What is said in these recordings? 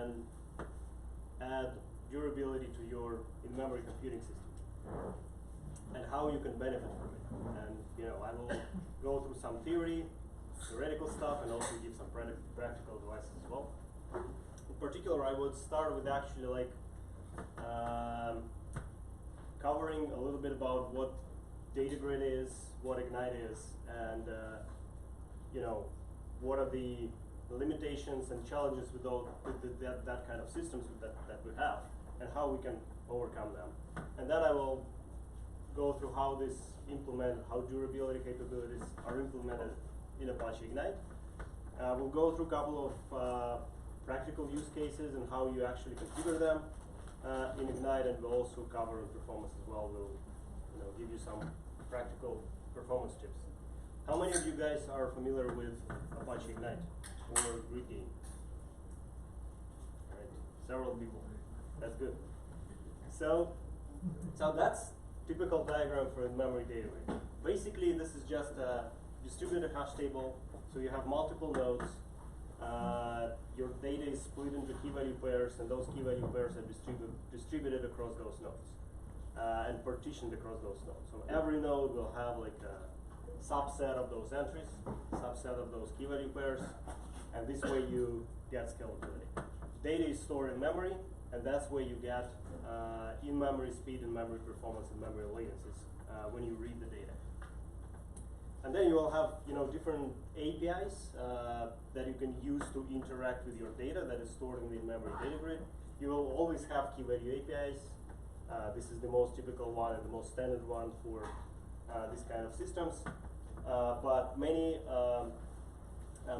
can add durability to your in-memory computing system, and how you can benefit from it. And I will go through some theoretical stuff, and also give some practical devices as well. In particular, I would start with actually covering a little bit about what data grid is, what Ignite is, and what are the limitations and challenges with that kind of systems that we have, and how we can overcome them. And then I will go through how how durability capabilities are implemented in Apache Ignite. We'll go through a couple of practical use cases and how you actually configure them in Ignite, and we'll also cover performance as well. We'll give you some practical performance tips. How many of you guys are familiar with Apache Ignite or GridGain? Right, several people. That's good. So that's typical diagram for a memory data grid. Basically, this is just a distributed hash table. So you have multiple nodes. Your data is split into key value pairs, and those key value pairs are distributed across those nodes and partitioned across those nodes. So every node will have like a subset of those entries, subset of those key value pairs, and this way you get scalability. Data is stored in memory, and that's where you get in-memory speed, and memory performance, and memory latencies when you read the data. And then you will have different APIs that you can use to interact with your data that is stored in the in-memory data grid. You will always have key value APIs. This is the most typical one and the most standard one for this kind of systems. But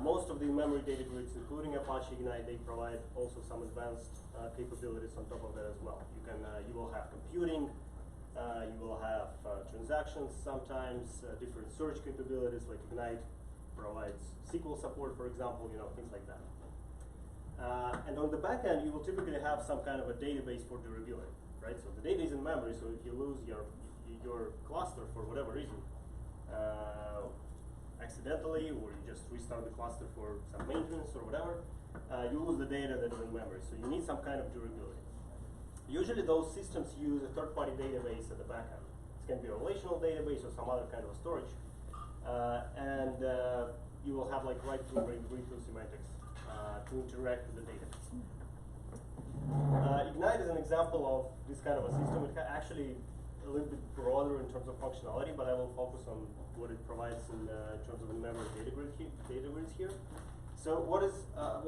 most of the in-memory data grids, including Apache Ignite, they provide also some advanced capabilities on top of that as well. You will have computing. You will have transactions sometimes, different search capabilities, like Ignite provides SQL support, for example, things like that. And on the back end, you will typically have some kind of a database for durability, right? So the data is in memory, so if you lose your cluster for whatever reason, accidentally, or you just restart the cluster for some maintenance or whatever, you lose the data that is in memory. So you need some kind of durability. Usually those systems use a third-party database at the back end. It can be a relational database or some other kind of storage. And you will have like write-through, read-through semantics to interact with the data. Ignite is an example of this kind of a system. It's actually a little bit broader in terms of functionality, but I will focus on what it provides in terms of the memory data grids here. So what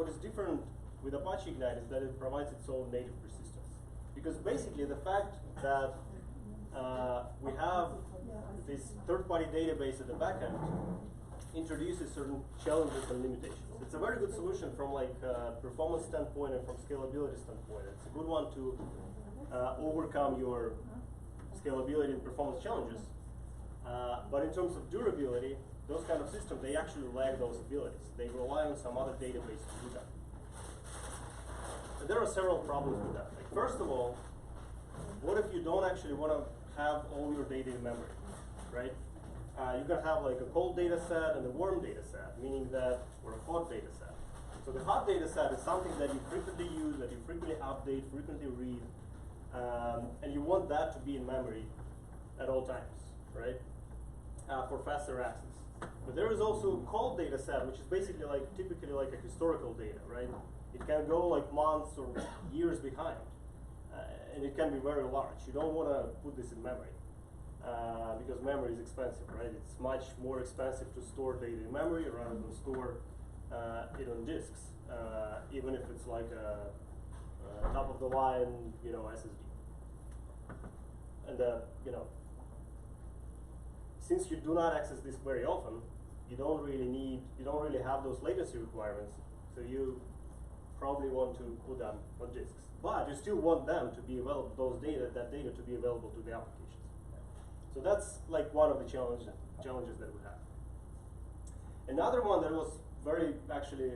is different with Apache Ignite is that it provides its own native persistence. Because basically the fact that we have this third-party database at the back end introduces certain challenges and limitations. It's a very good solution from like performance standpoint and from scalability standpoint. It's a good one to overcome your scalability and performance challenges. But in terms of durability, those kind of systems, they actually lack those abilities. They rely on some other database to do that. And there are several problems with that. Like, first of all, what if you don't actually want to have all your data in memory, right? You can have like a cold data set and a warm data set, meaning that, or a hot data set. So the hot data set is something that you frequently use, that you frequently update, frequently read, and you want that to be in memory at all times, right? For faster access. But there is also a cold data set, which is basically like typically like a historical data, right? It can go like months or years behind, and it can be very large. You don't want to put this in memory because memory is expensive, right? It's much more expensive to store data in memory rather than store it on disks, even if it's like a top of the line, SSD. And since you do not access this very often, you don't really have those latency requirements. So you probably want to put them on disks, but you still want them to be available, that data to be available to the applications. So that's like one of the challenges that we have. Another one that was very actually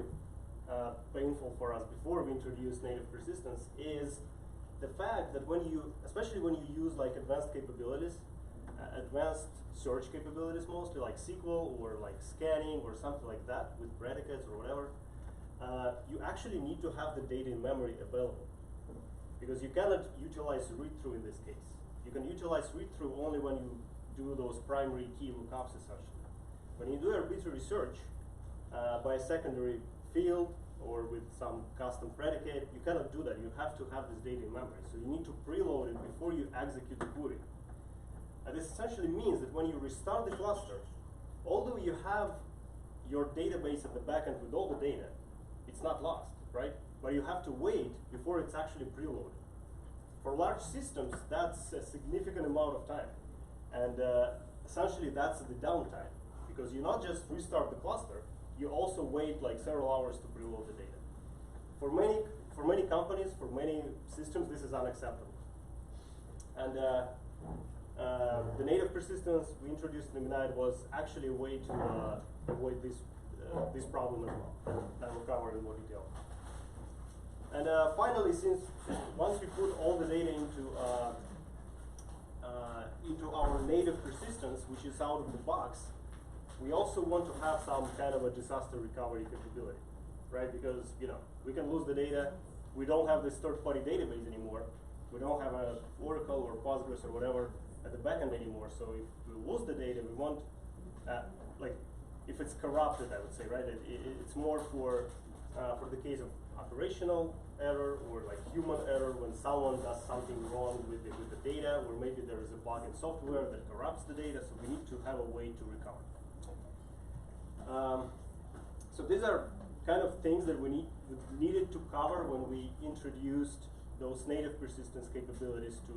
painful for us before we introduced native persistence is the fact that especially when you use like advanced capabilities, advanced search capabilities mostly, like SQL or like scanning or something like that with predicates or whatever, you actually need to have the data in memory available, because you cannot utilize read-through in this case. You can utilize read-through only when you do those primary key lookups, essentially. When you do arbitrary search by a secondary field or with some custom predicate, you cannot do that. You have to have this data in memory. So you need to preload it before you execute the query. And this essentially means that when you restart the cluster, although you have your database at the backend with all the data, it's not lost, right? But you have to wait before it's actually preloaded. For large systems, that's a significant amount of time. And essentially that's the downtime, because you not just restart the cluster, you also wait like several hours to preload the data. For many companies, for many systems, this is unacceptable. And the native persistence we introduced in Ignite was actually a way to avoid this problem as well, that we'll cover in more detail. And finally, since once we put all the data into our native persistence, which is out of the box, we also want to have some kind of a disaster recovery capability, right? Because we can lose the data. We don't have this third-party database anymore. We don't have a Oracle or Postgres or whatever at the backend anymore. So if we lose the data, we want, like, if it's corrupted, I would say, right? It's more for the case of operational error or like human error, when someone does something wrong with the data, or maybe there is a bug in software that corrupts the data. So we need to have a way to recover. So these are kind of things that we needed to cover when we introduced those native persistence capabilities to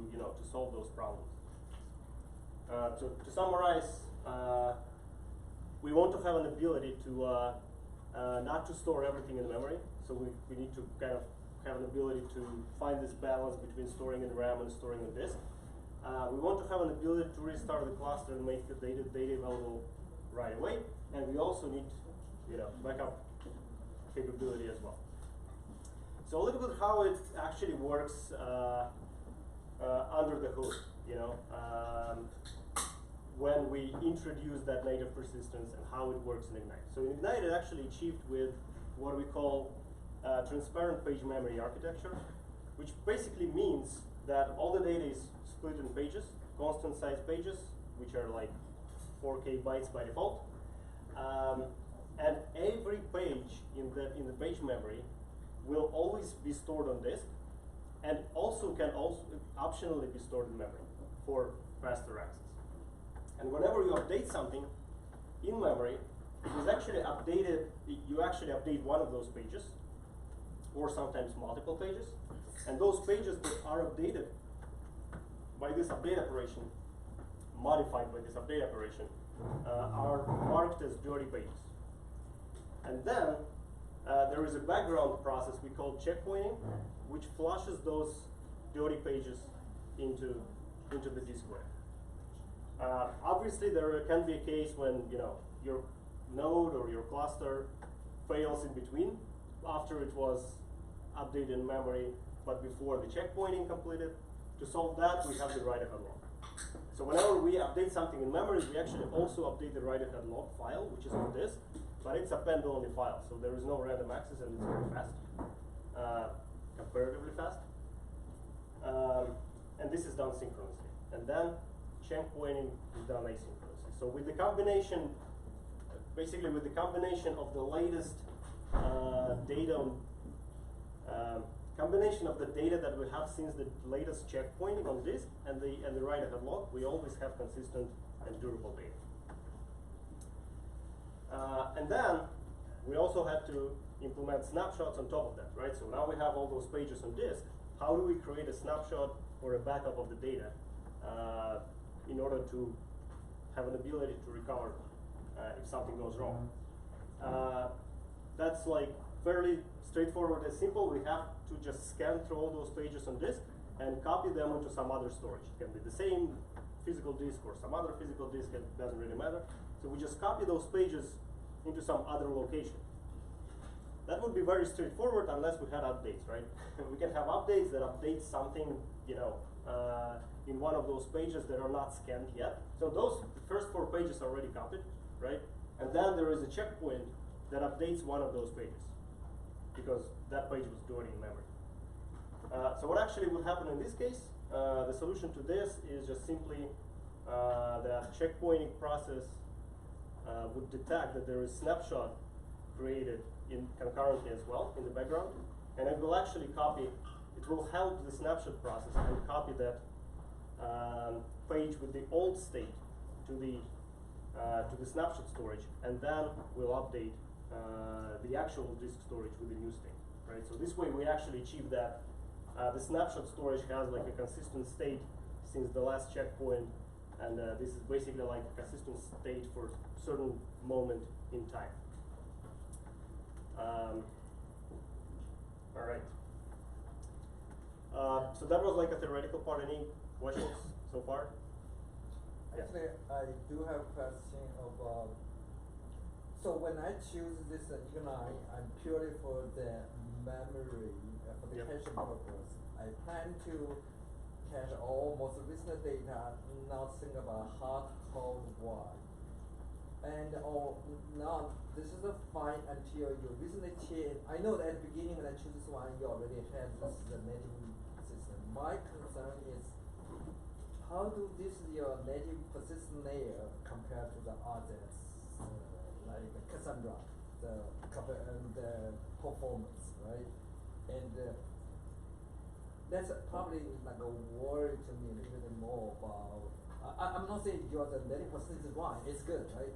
solve those problems. So to summarize, we want to have an ability to not to store everything in memory. So we need to kind of have an ability to find this balance between storing in RAM and storing in disk. We want to have an ability to restart the cluster and make the data available right away. And we also need, backup capability as well. So a little bit how it actually works under the hood, when we introduce that native persistence and how it works in Ignite. So in Ignite, it actually achieved with what we call transparent page memory architecture, which basically means that all the data is split in pages, constant size pages, which are like 4K bytes by default. And every page in the page memory will always be stored on disk, and can optionally be stored in memory for faster access. And whenever you update something in memory, it is actually updated. You actually update one of those pages, or sometimes multiple pages, and those pages that are updated by this update operation, modified by this update operation, are marked as dirty pages. And then there is a background process we call checkpointing, which flushes those dirty pages into the disk web. Obviously, there can be a case when your node or your cluster fails in between, after it was updated in memory, but before the checkpointing completed. To solve that, we have the write-ahead log. So whenever we update something in memory, we actually also update the write-ahead log file, which is on disk, but it's append-only file, so there is no random access, and it's very fast, comparatively fast. And this is done synchronously. And then checkpointing is done asynchronously. So with the combination, basically with the combination of the latest data combination of the data that we have since the latest checkpointing on disk and the write-ahead log, we always have consistent and durable data. And then we also had to implement snapshots on top of that, right? So now we have all those pages on disk. How do we create a snapshot or a backup of the data in order to have an ability to recover if something goes wrong? That's like fairly straightforward and simple. We have to just scan through all those pages on disk and copy them into some other storage. It can be the same physical disk or some other physical disk, it doesn't really matter. So we just copy those pages into some other location. That would be very straightforward unless we had updates, right? We can have updates that update something, in one of those pages that are not scanned yet. So those first 4 pages are already copied, right? And then there is a checkpoint that updates one of those pages. because that page was already in memory. So what actually would happen in this case? The solution to this is just simply that checkpointing process would detect that there is snapshot created in concurrently as well in the background, and it will actually copy. It will help the snapshot process and copy that page with the old state to the snapshot storage, and then we'll update the actual disk storage with the new state, right? So this way we actually achieve that the snapshot storage has like a consistent state since the last checkpoint, and this is basically like a consistent state for a certain moment in time. All right. So that was like a theoretical part. Any questions so far? Actually, I do have a question about. So when I choose this Ignite, I'm purely for the memory, for the caching purpose. I plan to cache all most recent data, not think about hard code why. And now this is fine until you recently change. I know that at the beginning when I choose this one, you already had this the native system. My concern is how do this your native persistent layer compare to the others, like Cassandra, the performance, right? And that's probably like a worry to me a little bit more about. I'm not saying your the native persistent is wrong. It's good, right?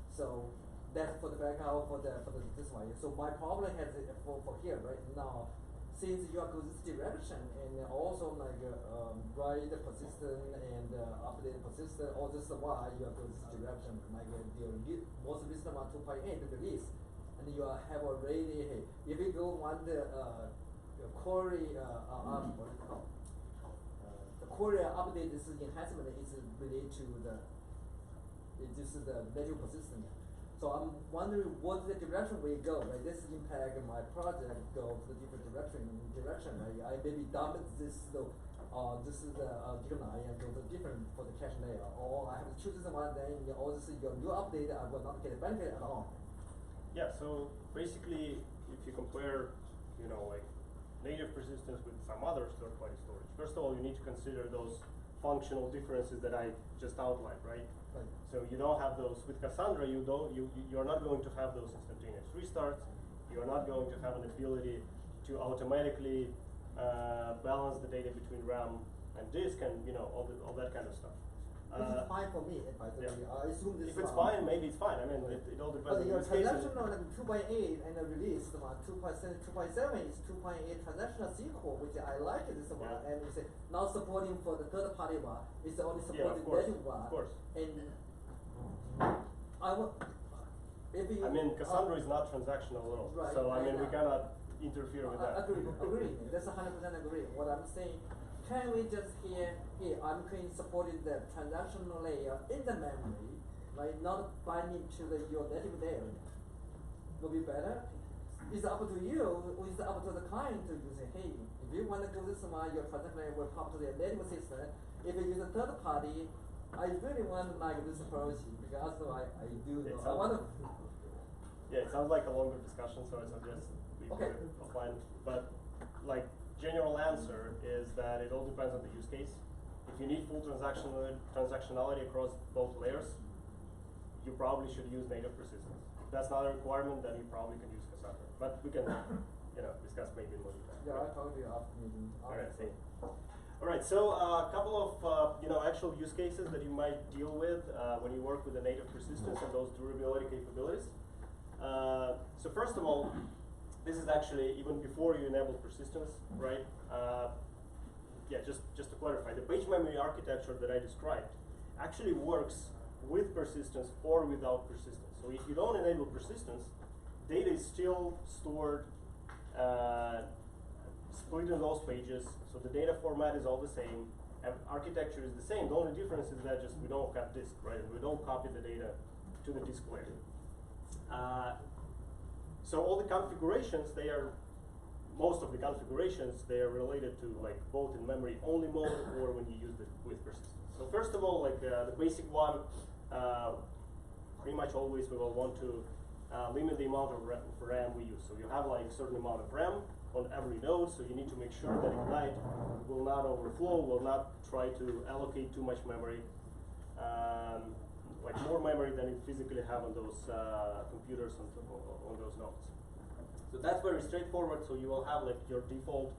So that's for the backup for this one. So my problem has for here right now. Since you are going this direction and also like write the persistent and update persistent, all this why you are going this direction, like your most recent one 2.8 release, and you have already if you go on the query what is it called? The query update this enhancement is related to the native persistent. So I'm wondering what the direction we go, right? This impact my project go to the different direction, right? I maybe dump this is the Ignite and go to different for the cache layer, or I have to choose this one, then all this your new update I will not get a benefit at all. Yeah, so basically if you compare, you know, like native persistence with some other third-party storage, first of all you need to consider those functional differences that I just outlined, right? So you don't have those with Cassandra. You're not going to have those instantaneous restarts. You're not going to have an ability to automatically balance the data between RAM and disk, and you know all that kind of stuff. This is fine for me, by the way. I assume this. If it's fine, maybe it's fine. I mean, it all depends. But on your use cases. transactional like 2.8 and the release one 2.7 is 2.8 transactional SQL, which I like this one, and it's not supporting for the third party one. It's only supporting the native one. Of course. And I would. I mean, Cassandra is not transactional at all. Right, so I mean, we cannot interfere with that. Agree. That's 100% agree. What I'm saying, can we just here I'm going supporting the transactional layer in the memory, right? Not binding to your native layer. Will be better. It's up to you, or it's up to the client to use it. Hey, if you want to do this one, your transaction layer will pop to the native system. If you use a third party, I really want to like this approach because I do. I want to. Yeah, it sounds like a longer discussion, so I suggest we do it offline. But like general answer is that it all depends on the use case. If you need full transactionality across both layers, you probably should use native persistence. If that's not a requirement, then you probably can use Cassandra. But we can, discuss maybe in more detail. Yeah, I told you after meeting. All right, see. All right, so a couple of actual use cases that you might deal with when you work with the native persistence and those durability capabilities. So first of all, this is actually even before you enable persistence, right? Just to clarify, the page memory architecture that I described actually works with persistence or without persistence. So if you don't enable persistence, data is still stored split in those pages, so the data format is all the same, and architecture is the same. The only difference is that just we don't have disk, right? We don't copy the data to the disk layer. So all the configurations, most of the configurations, they are related to like both in memory only mode or when you use it with persistence. So first of all, like the basic one, pretty much always we will want to limit the amount of RAM we use. So you have like a certain amount of RAM on every node, so you need to make sure that Ignite will not overflow, will not try to allocate too much memory, like more memory than you physically have on those computers on those nodes. So that's very straightforward. So you will have like your default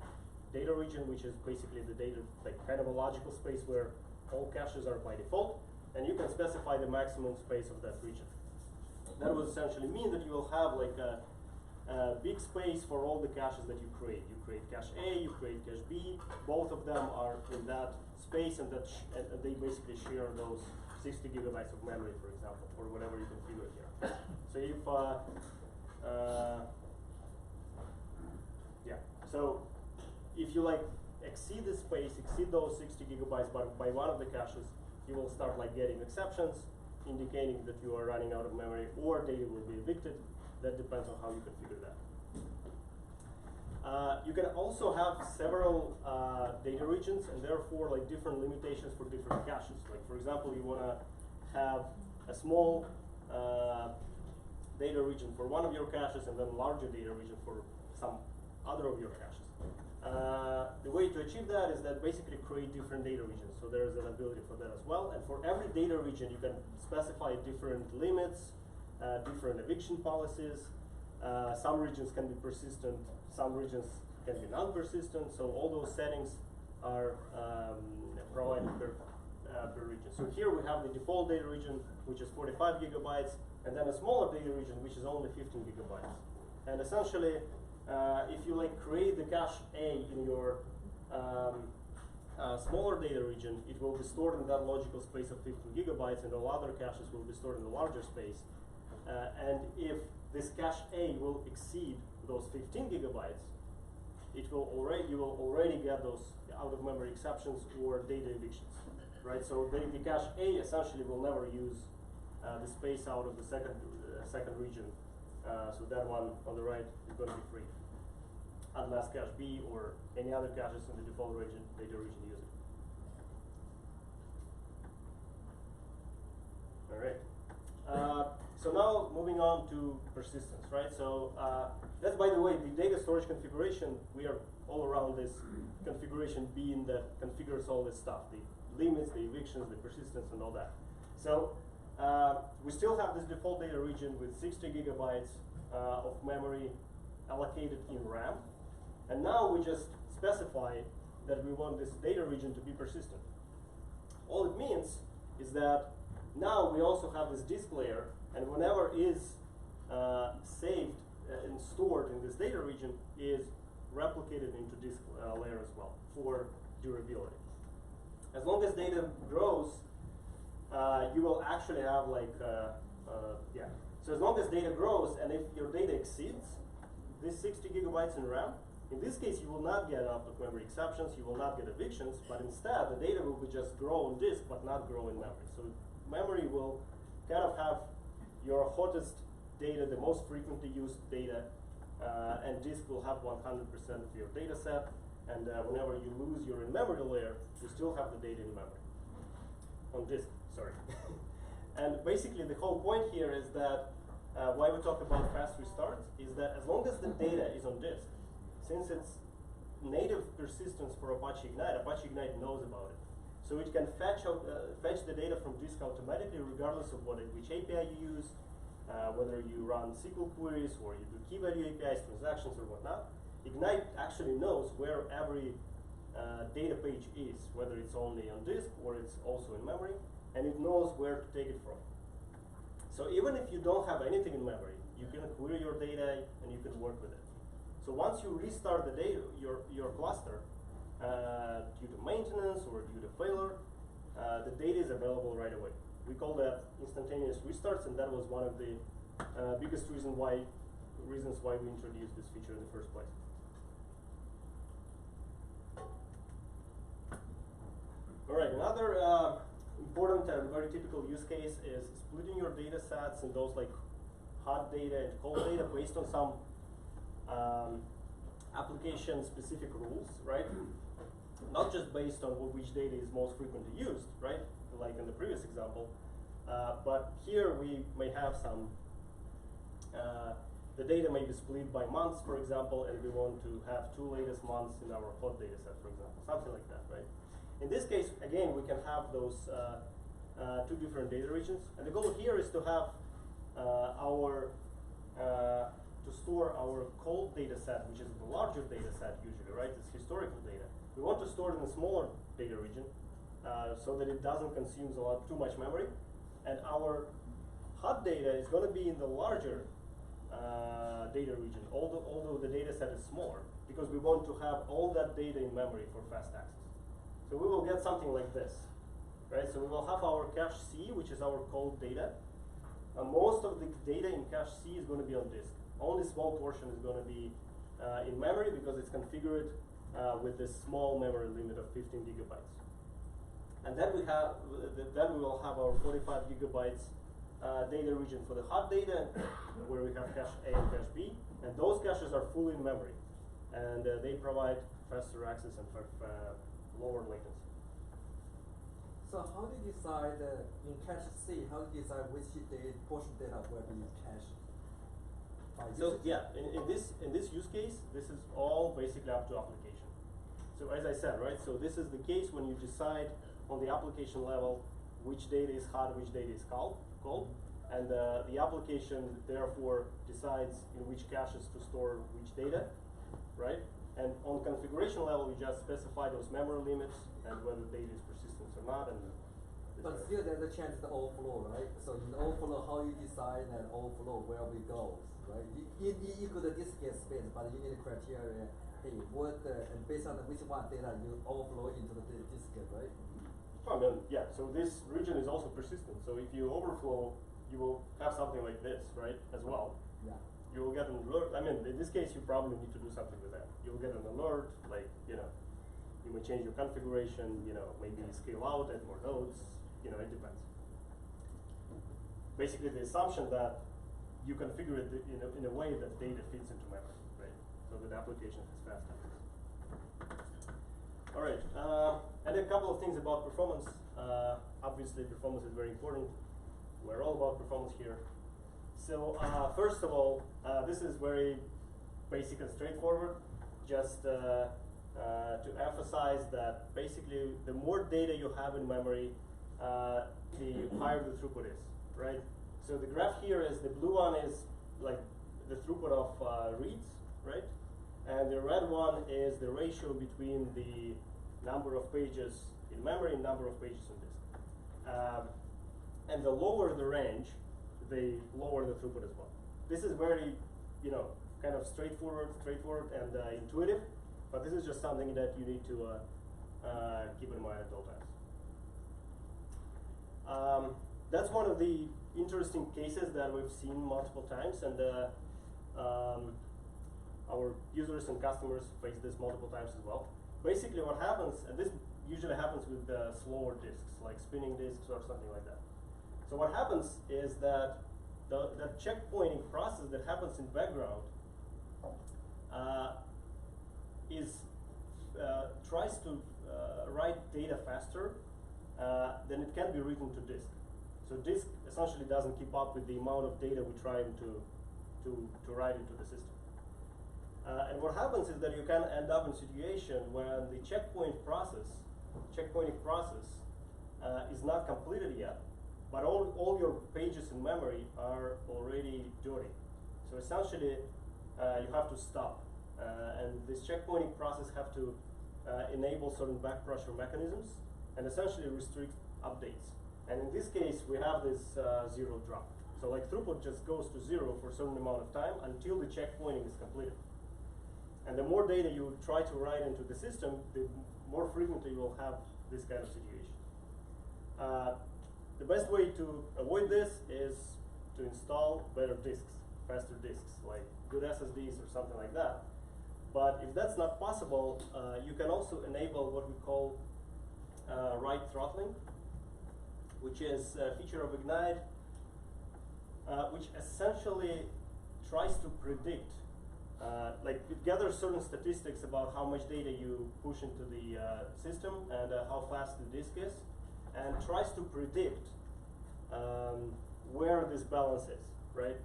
data region, which is basically the data, like kind of a logical space where all caches are by default, and you can specify the maximum space of that region. That would essentially mean that you will have like a big space for all the caches that you create. You create cache A, you create cache B. Both of them are in that space, and they basically share those 60 gigabytes of memory, for example, or whatever you configure here. So if so if you like exceed the space, exceed those 60 gigabytes by one of the caches, you will start like getting exceptions, indicating that you are running out of memory, or data will be evicted. That depends on how you configure that. You can also have several data regions, and therefore like different limitations for different caches. Like for example, you want to have a small data region for one of your caches, and then a larger data region for some other of your caches. The way to achieve that is that basically create different data regions. So there is an ability for that as well. And for every data region, you can specify different limits, different eviction policies. Some regions can be persistent, some regions can be non-persistent. So all those settings are provided per region. So here we have the default data region, which is 45 gigabytes, and then a smaller data region, which is only 15 gigabytes. And essentially, if you like create the cache A in your smaller data region, it will be stored in that logical space of 15 gigabytes, and all other caches will be stored in the larger space. And if this cache A will exceed those 15 gigabytes, you will already get those out of memory exceptions or data evictions, right? So the cache A essentially will never use the space out of the second region. So that one on the right is going to be free, unless cache B or any other caches in the default data region use it. All right. So now moving on to persistence, right? So that's, by the way, the data storage configuration. We are all around this configuration being that configures all this stuff, the limits, the evictions, the persistence, and all that. So we still have this default data region with 60 gigabytes of memory allocated in RAM. And now we just specify that we want this data region to be persistent. All it means is that now we also have this disk layer, and whenever is saved and stored in this data region is replicated into disk layer as well for durability. As long as data grows, you will actually have like, So as long as data grows, and if your data exceeds this 60 gigabytes in RAM, in this case, you will not get out of memory exceptions, you will not get evictions, but instead the data will be just grow on disk, but not grow in memory. So memory will kind of have your hottest data, the most frequently used data, and disk will have 100% of your data set, and whenever you lose your in-memory layer, you still have the data in memory. On disk, sorry. And basically the whole point here is that why we talk about fast restarts is that as long as the data is on disk, since it's native persistence for Apache Ignite knows about it. So it can fetch the data from disk automatically regardless of which API you use, whether you run SQL queries or you do key value APIs, transactions, or whatnot. Ignite actually knows where every data page is, whether it's only on disk or it's also in memory, and it knows where to take it from. So even if you don't have anything in memory, you can query your data and you can work with it. So once you restart the data, your cluster, due to maintenance or due to failure, the data is available right away. We call that instantaneous restarts, and that was one of the biggest reasons why we introduced this feature in the first place. All right, another important and very typical use case is splitting your data sets in those like hot data and cold data based on some application-specific rules, right? Not just based on which data is most frequently used, right? Like in the previous example, but here we may have some the data may be split by months, for example, and we want to have 2 latest months in our hot data set, for example, something like that, right? In this case, again, we can have those 2 different data regions, and the goal here is to have to store our cold data set, which is the larger data set usually, right? It's historical data. We want to store it in a smaller data region so that it doesn't consume too much memory, and our hot data is going to be in the larger data region, although the data set is smaller, because we want to have all that data in memory for fast access. So we will get something like this, right? So we will have our cache C, which is our cold data. Most of the data in cache C is going to be on disk. Only small portion is going to be in memory because it's configured with this small memory limit of 15 gigabytes. And then we will have our 45 gigabytes data region for the hot data, where we have cache A and cache B, and those caches are fully in memory, and they provide faster access and lower latency. So how do you decide in cache C? How do you decide which portion data will be cached? So yeah, in this use case, this is all basically up to application. So as I said, right? So this is the case when you decide on the application level which data is hot, which data is cold, and the application therefore decides in which caches to store which data, right? And on configuration level, we just specify those memory limits and whether data is persistent or not. And but still, there's a chance to overflow, right? So in overflow, how you decide that overflow where we go, right? You could disk get space, but you need a criteria. Hey, and based on which one data you overflow into the disk, right? I mean, yeah. So this region is also persistent. So if you overflow, you will have something like this, right? As well. Yeah. You will get an alert. I mean, in this case, you probably need to do something with that. You will get an alert, like, you may change your configuration, maybe scale out, add more nodes, it depends. Basically, the assumption that you configure it in a way that data fits into memory, right? So that the application has fast access. All right, and a couple of things about performance. Obviously, performance is very important. We're all about performance here. So first of all, this is very basic and straightforward. Just to emphasize that basically the more data you have in memory, the higher the throughput is, right? So the graph here is, the blue one is like the throughput of reads, right? And the red one is the ratio between the number of pages in memory and number of pages on disk. And the lower the range, the lower the throughput as well. This is very, kind of straightforward and intuitive, but this is just something that you need to keep in mind at all times. That's one of the interesting cases that we've seen multiple times, and our users and customers face this multiple times as well. Basically what happens, and this usually happens with slower disks, like spinning disks or something like that. So what happens is that the checkpointing process that happens in background tries to write data faster than it can be written to disk. So disk essentially doesn't keep up with the amount of data we're trying to write into the system. And what happens is that you can end up in a situation when the checkpointing process is not completed yet, but all your pages in memory are already dirty. So essentially, you have to stop. And this checkpointing process have to enable certain back pressure mechanisms and essentially restrict updates. And in this case, we have this zero drop. So like throughput just goes to zero for a certain amount of time until the checkpointing is completed. And the more data you try to write into the system, the more frequently you will have this kind of situation. The best way to avoid this is to install better disks, faster disks, like good SSDs or something like that. But if that's not possible, you can also enable what we call write throttling, which is a feature of Ignite, which essentially tries to predict, like it gathers certain statistics about how much data you push into the system and how fast the disk is, and tries to predict where this balance is, right?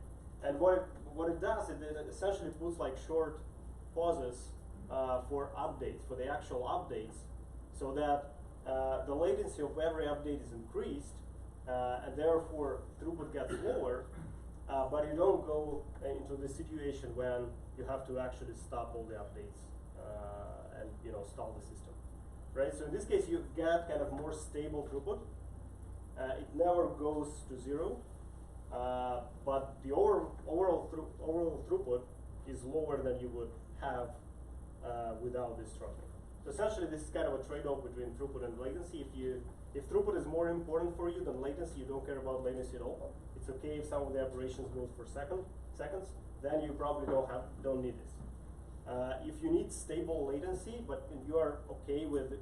And what it does is it essentially puts like short pauses for updates, for the actual updates, so that the latency of every update is increased, and therefore throughput gets lower, but you don't go into the situation when you have to actually stop all the updates and stall the system, right? So in this case, you get kind of more stable throughput. It never goes to zero, but the overall throughput is lower than you would have without this throttling. So essentially, this is kind of a trade-off between throughput and latency. If throughput is more important for you than latency, you don't care about latency at all. It's okay if some of the operations goes for seconds. Then you probably don't need this. If you need stable latency, but you are okay with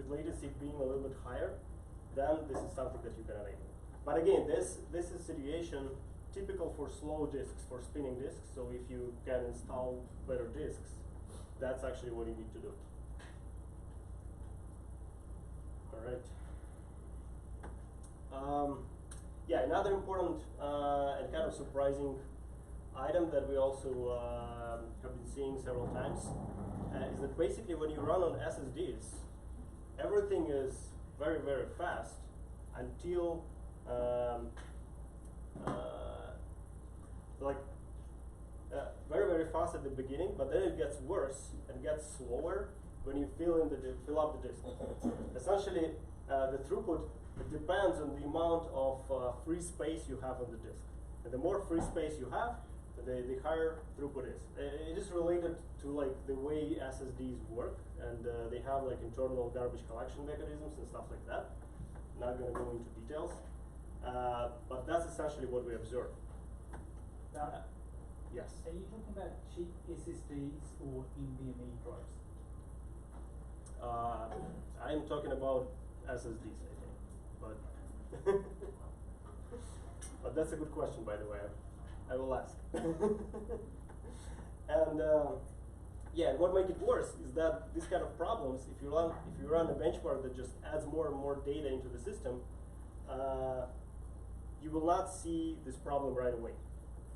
latency being a little bit higher, then this is something that you can enable. But again, this is a situation typical for slow disks, for spinning disks. So if you can install better disks, that's actually what you need to do. All right. Yeah, another important and kind of surprising item that we also have been seeing several times is that basically when you run on SSDs, everything is very, very fast until very, very fast at the beginning, but then it gets worse and gets slower when you fill up the disk. Essentially, the throughput depends on the amount of free space you have on the disk. And the more free space you have, the higher throughput is. It is related to like the way SSDs work, and they have like internal garbage collection mechanisms and stuff like that. Not going to go into details, but that's essentially what we observe. Yes. Are you talking about cheap SSDs or NVMe drives? I'm talking about SSDs, I think, but but that's a good question, by the way. I will ask. And yeah, and what makes it worse is that these kind of problems, if you run a benchmark that just adds more and more data into the system, you will not see this problem right away.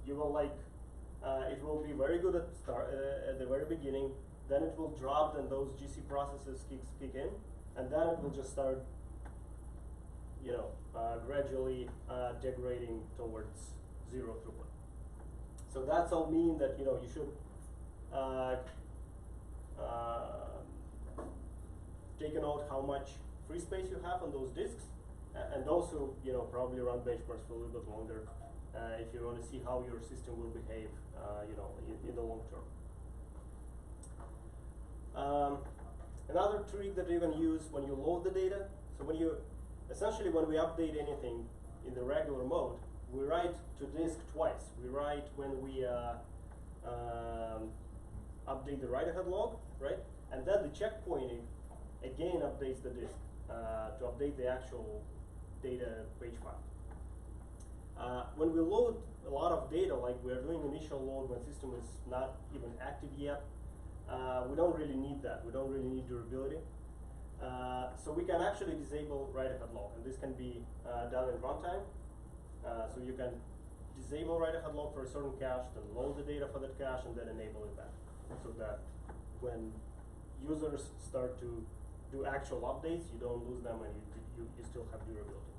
You will it will be very good at the very beginning, then it will drop, then those GC processes kick in, and then it will just start, gradually degrading towards zero throughput. So that's all mean that you should take a note how much free space you have on those disks, and also probably run benchmarks for a little bit longer if you want to see how your system will behave in the long term. Another trick that you can use when you load the data, so when we update anything in the regular mode, we write to disk twice. We write when we update the write-ahead log, right? And then the checkpointing again updates the disk to update the actual data page file. When we load a lot of data, like we are doing initial load when system is not even active yet, we don't really need that. We don't really need durability. So we can actually disable write-ahead log, and this can be done in runtime. So you can disable write-ahead log for a certain cache, then load the data for that cache, and then enable it back, so that when users start to do actual updates, you don't lose them, and you still have durability.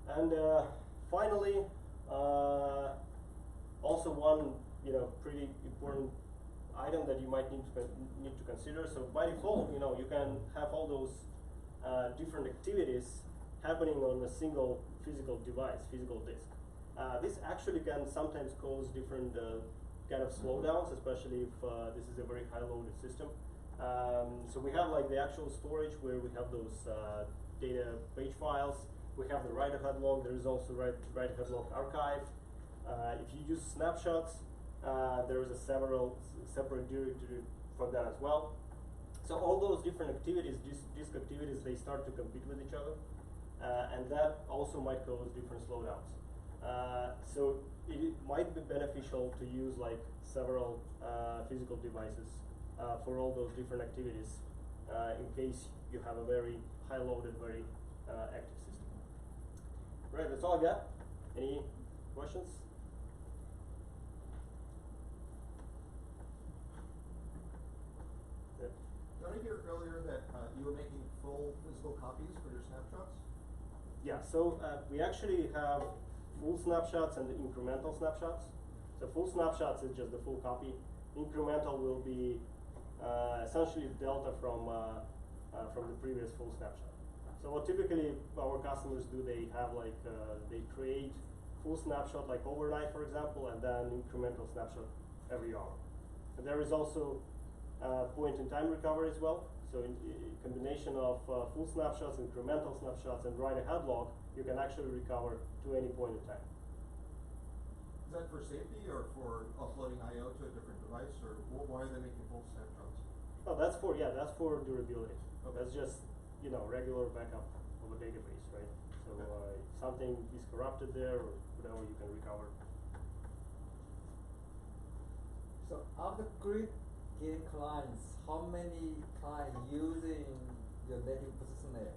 And finally, also one pretty important item that you might need to consider. So by default, you can have all those different activities happening on a single physical device, physical disk. This actually can sometimes cause different kind of slowdowns, especially if this is a very high-loaded system. So we have like the actual storage where we have those data page files. We have the write-ahead log. There is also write-ahead log archive. If you use snapshots, there is a separate directory for that as well. So all those different activities, disk activities, they start to compete with each other, and that also might cause different slowdowns. So it might be beneficial to use like several physical devices for all those different activities in case you have a very high-loaded, very active system. Right, that's all I got. Any questions? Yeah. Did I hear earlier that you were making full physical copies for your snapshots? Yeah, so we actually have full snapshots and incremental snapshots. So full snapshots is just the full copy. Incremental will be essentially delta from the previous full snapshot. So what typically our customers do, they have like, they create full snapshot like overnight, for example, and then incremental snapshot every hour. And there is also point-in-time recovery as well. So in combination of full snapshots, incremental snapshots, and write-ahead log, you can actually recover to any point in time. Is that for safety or for uploading I/O to a different device, or why are they making full snapshots? Oh, that's for durability. Okay. That's just regular backup of a database, right? So Okay. Something is corrupted there or whatever, you can recover. So of the GridGain clients, how many clients using your native position layer?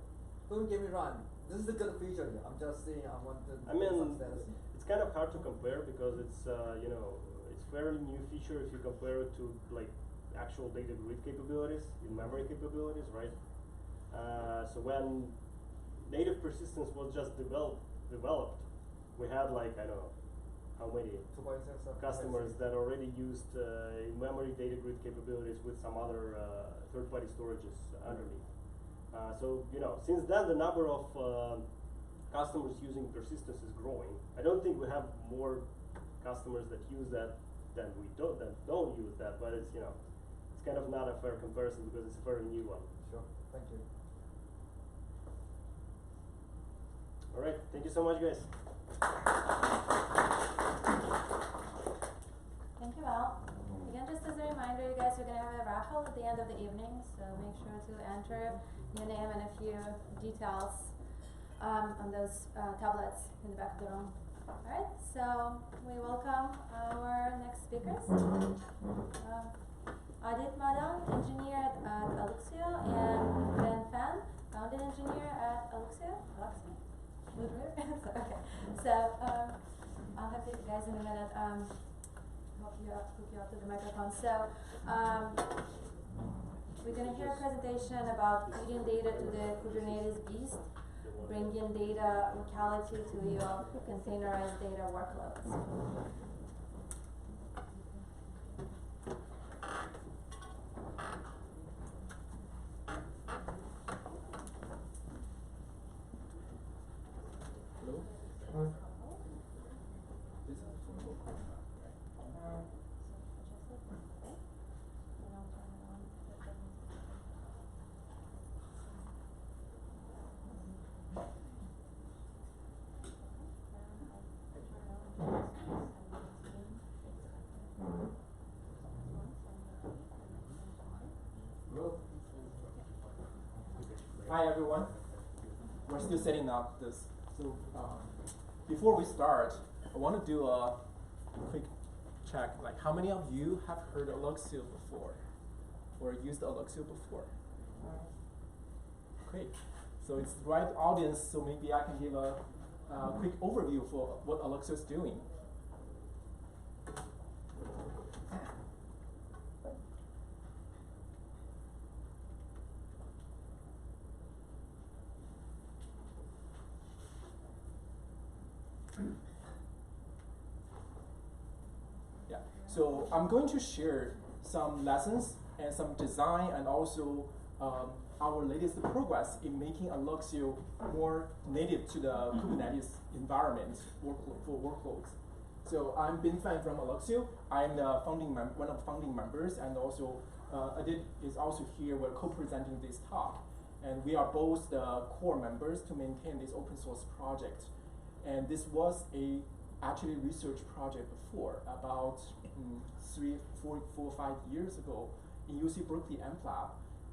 Don't get me wrong, this is a good feature. I'm just saying I want to I mean, some status. it's kind of hard to compare because it's it's fairly new feature if you compare it to like actual data grid capabilities, in-memory capabilities, right? So when native persistence was just developed, we had like, I don't know, how many 2.6 customers that already used in-memory data grid capabilities with some other third-party storages underneath. So, since then the number of customers using persistence is growing. I don't think we have more customers that use that than don't use that, but it's, it's kind of not a fair comparison because it's a very new one. Sure, thank you. All right, thank you so much, guys. Thank you all. Again, just as a reminder, you guys are going to have a raffle at the end of the evening, so make sure to enter your name and a few details on those tablets in the back of the room. All right, so we welcome our next speakers. Adit Madan, engineer at Alluxio, and Valentin, founding engineer at Alluxio. Okay, so I'll have you guys in a minute. Hook you up to the microphone. So we're going to hear a presentation about feeding data to the Kubernetes beast, bringing data locality to your containerized data workloads. Hi everyone. We're still setting up this. So before we start, I want to do a quick check. Like, how many of you have heard Alluxio before, or used Alluxio before? Great. So it's the right audience. So maybe I can give a quick overview for what Alluxio is doing. Yeah, so I'm going to share some lessons and some design and also our latest progress in making Alluxio more native to the Kubernetes environment for workloads. So I'm Ben Fan from Alluxio. I'm the one of the founding members, and also Adit is also here. We're co-presenting this talk, and we are both the core members to maintain this open source project. And this was actually research project before, about 3, 4, 5 years ago in UC Berkeley AmpLab.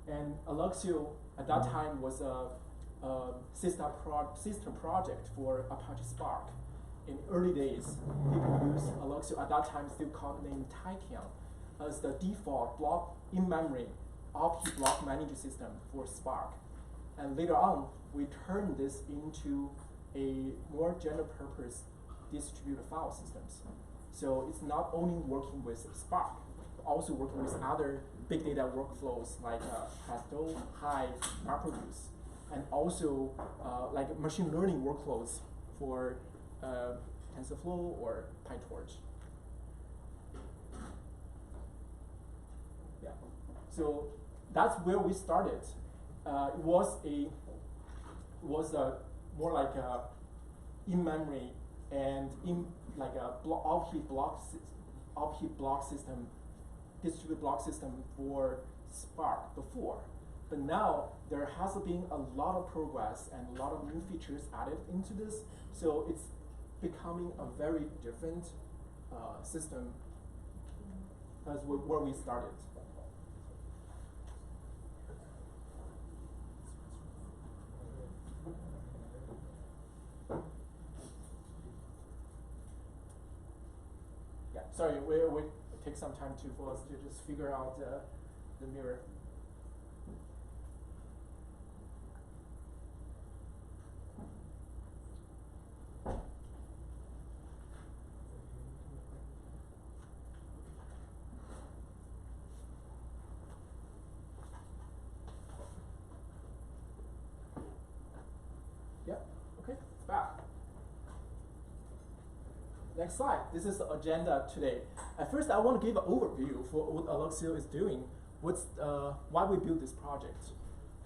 And Alluxio at that time was a sister project for Apache Spark. In early days, people used Alluxio at that time still called named Tachyon as the default block in-memory OP block management system for Spark. And later on, we turned this into a more general purpose distributed file systems. So it's not only working with Spark, but also working with other big data workflows like Presto, Hive, MapReduce, and also like machine learning workloads for TensorFlow or PyTorch. Yeah. So that's where we started. It was more like a in-memory and in like a off-heap block system, distributed block system for Spark before. But now there has been a lot of progress and a lot of new features added into this, so it's becoming a very different system as where we started. Yeah, sorry, we take some time for us to just figure out the mirror. Yep, okay, it's back. Next slide. This is the agenda today. At first, I want to give an overview for what Alluxio is doing, why we built this project,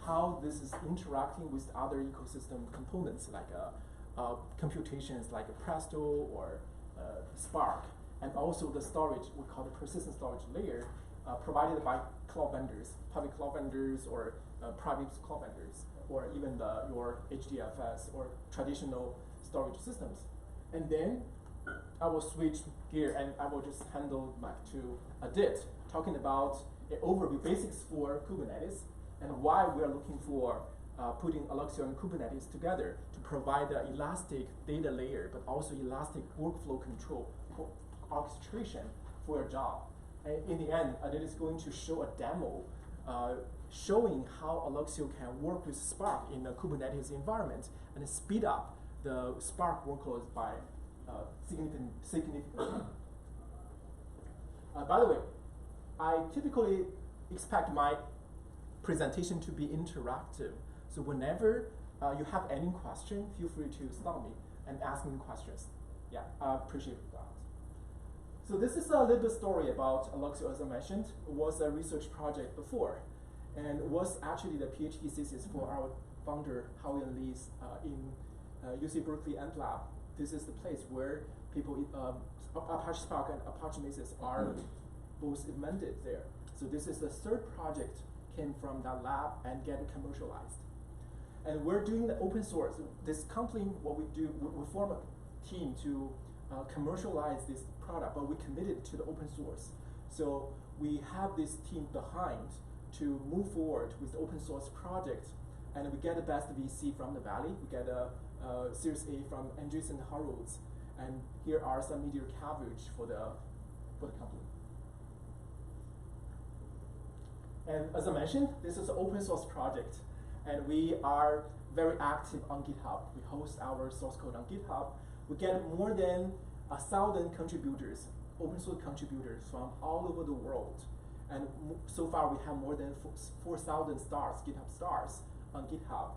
how this is interacting with other ecosystem components like computations like Presto or Spark, and also the storage, we call the persistent storage layer, provided by cloud vendors, public cloud vendors or private cloud vendors, or even your HDFS or traditional storage systems. And then I will switch gear and I will just handle to Adit, talking about an overview basics for Kubernetes and why we are looking for putting Alluxio and Kubernetes together to provide an elastic data layer, but also elastic workflow control orchestration for your job. And in the end, Adit is going to show a demo showing how Alluxio can work with Spark in a Kubernetes environment and speed up the Spark workloads by significantly. By the way, I typically expect my presentation to be interactive. So whenever you have any question, feel free to stop me and ask me questions. Yeah, I appreciate that. So this is a little bit story about Alluxio, as I mentioned. It was a research project before, and was actually the PhD thesis for our founder, Howie and Lee's in UC Berkeley AntLab. This is the place where people, Apache Spark and Apache Mesos are both invented there. So this is the third project came from that lab and get commercialized. And we're doing the open source. This company, what we do, we form a team to commercialize this product, but we committed to the open source. So we have this team behind to move forward with the open source project, and we get the best VC from the Valley. We get a Series A from Andreessen Horowitz, and here are some media coverage for the company. And as I mentioned, this is an open source project, and we are very active on GitHub. We host our source code on GitHub. We get more than 1,000 contributors, open source contributors from all over the world. And so far, we have more than 4,000 stars, GitHub stars on GitHub.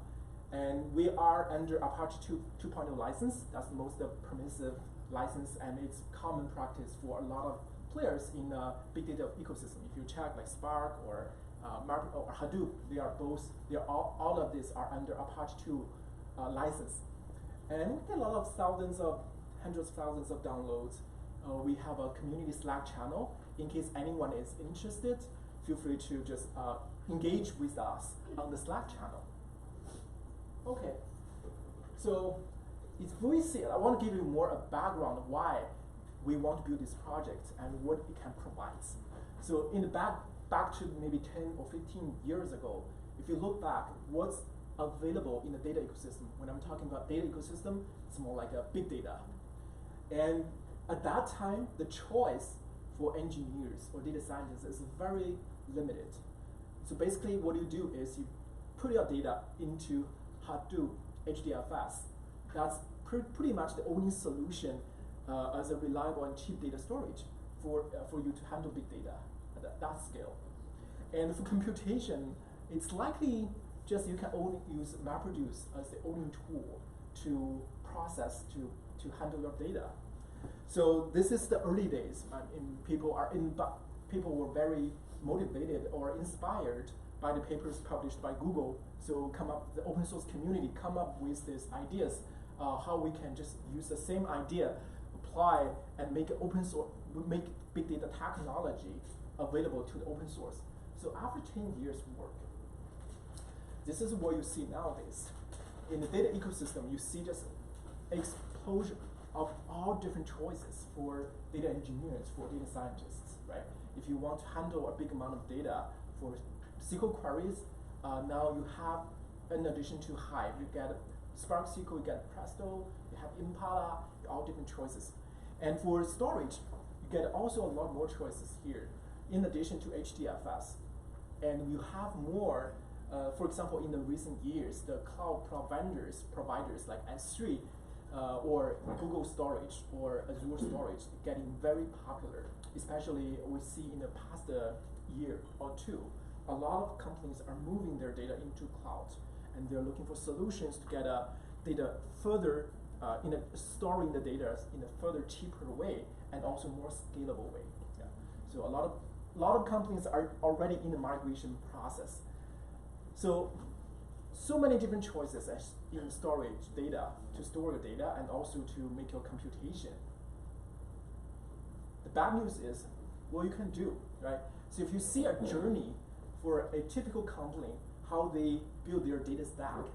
And we are under Apache 2.0 license. That's the most permissive license, and it's common practice for a lot of players in the big data ecosystem. If you check like Spark or Hadoop, all of these are under Apache 2 license. And we get a lot of hundreds of thousands of downloads. We have a community Slack channel. In case anyone is interested, feel free to just engage with us on the Slack channel. Okay, so I want to give you more a background of why we want to build this project and what it can provide. So in the back to maybe 10 or 15 years ago, if you look back, what's available in the data ecosystem? When I'm talking about data ecosystem, it's more like a big data. And at that time, the choice for engineers or data scientists is very limited. So basically what you do is you put your data into Hadoop HDFS. That's pretty much the only solution as a reliable and cheap data storage for you to handle big data at that scale. And for computation, it's likely just you can only use MapReduce as the only tool to process, to handle your data. So this is the early days. People were very motivated or inspired by the papers published by Google. So the open source community come up with these ideas, how we can just use the same idea, apply and make open source, make big data technology available to the open source. So after 10 years work, this is what you see nowadays. In the data ecosystem, you see just explosion of all different choices for data engineers, for data scientists, right? If you want to handle a big amount of data for SQL queries, now you have, in addition to Hive, you get Spark SQL, you get Presto, you have Impala, all different choices. And for storage, you get also a lot more choices here, in addition to HDFS. And you have more, for example, in the recent years, the cloud providers like S3 or Google Storage or Azure Storage getting very popular, especially we see in the past year or two. A lot of companies are moving their data into cloud, and they're looking for solutions to get data further, storing the data in a further cheaper way and also more scalable way. Yeah. So a lot of companies are already in the migration process. So many different choices in storage data, to store your data and also to make your computation. The bad news is what you can do, right? So if you see a journey for a typical company, how they build their data stack,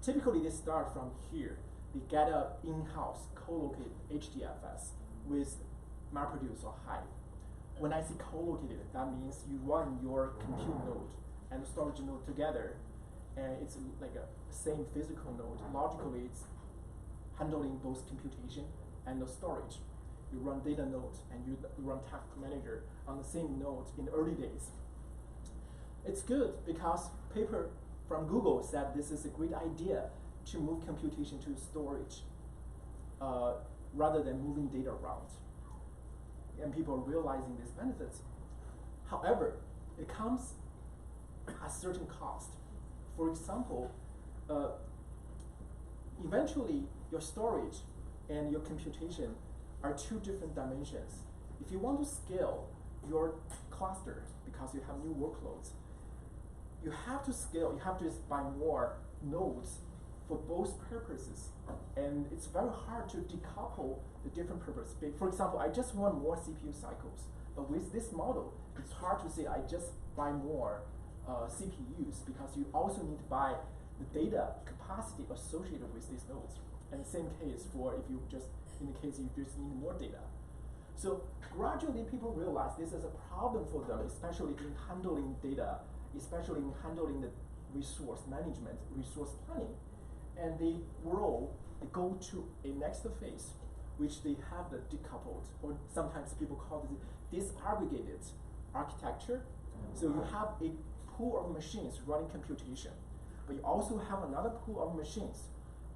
typically they start from here. They get an in-house co-located HDFS with MapReduce or Hive. When I say co-located, that means you run your compute node and storage node together, and it's like a same physical node. Logically, it's handling both computation and the storage. You run data nodes and you run task manager on the same node in the early days. It's good because paper from Google said this is a great idea to move computation to storage rather than moving data around. And people are realizing these benefits. However, it comes at a certain cost. For example, eventually your storage and your computation are two different dimensions. If you want to scale your cluster because you have new workloads, you have to scale, you have to buy more nodes for both purposes. And it's very hard to decouple the different purposes. For example, I just want more CPU cycles. But with this model, it's hard to say I just buy more CPUs because you also need to buy the data capacity associated with these nodes. And same case for if you just, in the case you just need more data. So gradually people realize this is a problem for them, especially in handling data, especially in handling the resource management, resource planning. And they go to a next phase, which they have the decoupled, or sometimes people call it disaggregated architecture. So you have a pool of machines running computation, but you also have another pool of machines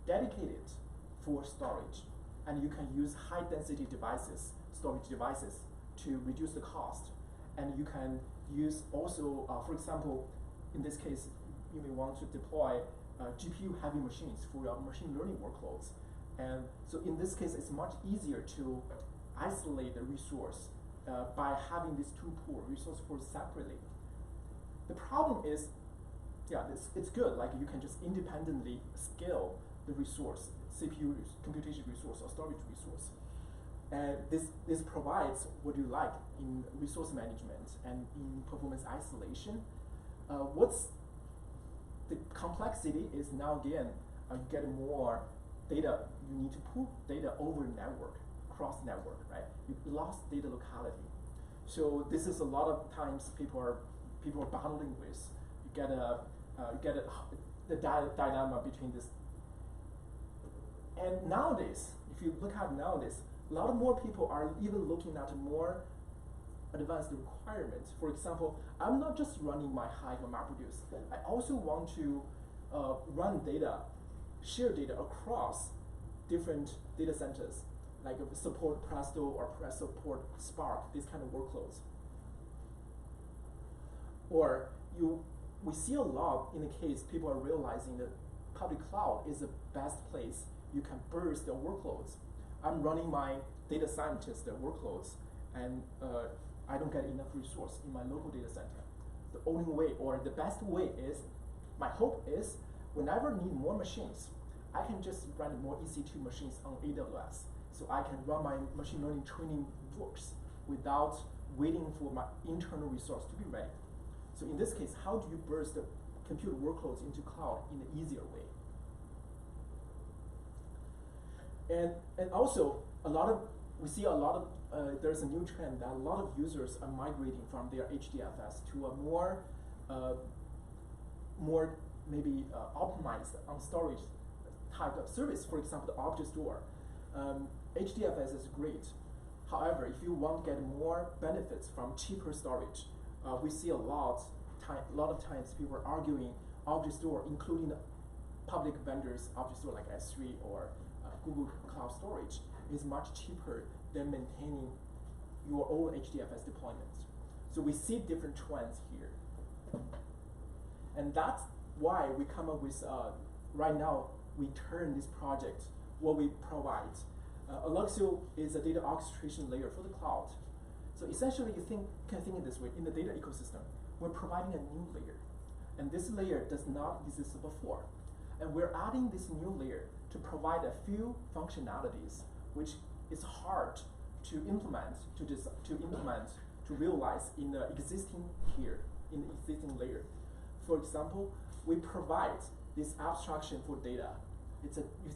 dedicated for storage. And you can use high density devices, storage devices, to reduce the cost. And you can use also, for example, in this case, you may want to deploy GPU-heavy machines for your machine learning workloads. And so in this case, it's much easier to isolate the resource by having these two resource pools separately. The problem is, yeah, it's good, like you can just independently scale the resource, CPU, computation resource, or storage resource. And this provides what you like in resource management and in performance isolation. What's the complexity is now again, you get more data, you need to pull data over network, cross network, right? You lost data locality. So this is a lot of times people are battling with. You get the dilemma between this. And nowadays, if you look at nowadays, a lot more people are even looking at more advanced requirements. For example, I'm not just running my Hive or MapReduce. I also want to run data, share data across different data centers. like support Presto or support Spark, these kind of workloads. Or we see a lot in the case people are realizing that public cloud is the best place you can burst the workloads. I'm running my data scientist workloads, and I don't get enough resource in my local data center. The only way, or the best way is, my hope is, whenever I need more machines, I can just run more EC2 machines on AWS. So I can run my machine learning training works without waiting for my internal resource to be ready. So in this case, how do you burst the compute workloads into cloud in an easier way? And also, we see a lot of, there's a new trend that a lot of users are migrating from their HDFS to a more maybe optimized on storage type of service. For example, the object store. HDFS is great. However, if you want to get more benefits from cheaper storage, we see a lot of times people are arguing object store, including the public vendors object store like S3 or Google Cloud Storage, is much cheaper than maintaining your own HDFS deployment. So we see different trends here. And that's why we come up with, right now, we turn this project, what we provide. Alluxio is a data orchestration layer for the cloud. So essentially, you can think of this way, in the data ecosystem, we're providing a new layer. And this layer does not exist before. And we're adding this new layer to provide a few functionalities, which is hard to implement, to realize in the existing tier, in the existing layer. For example, we provide this abstraction for data. You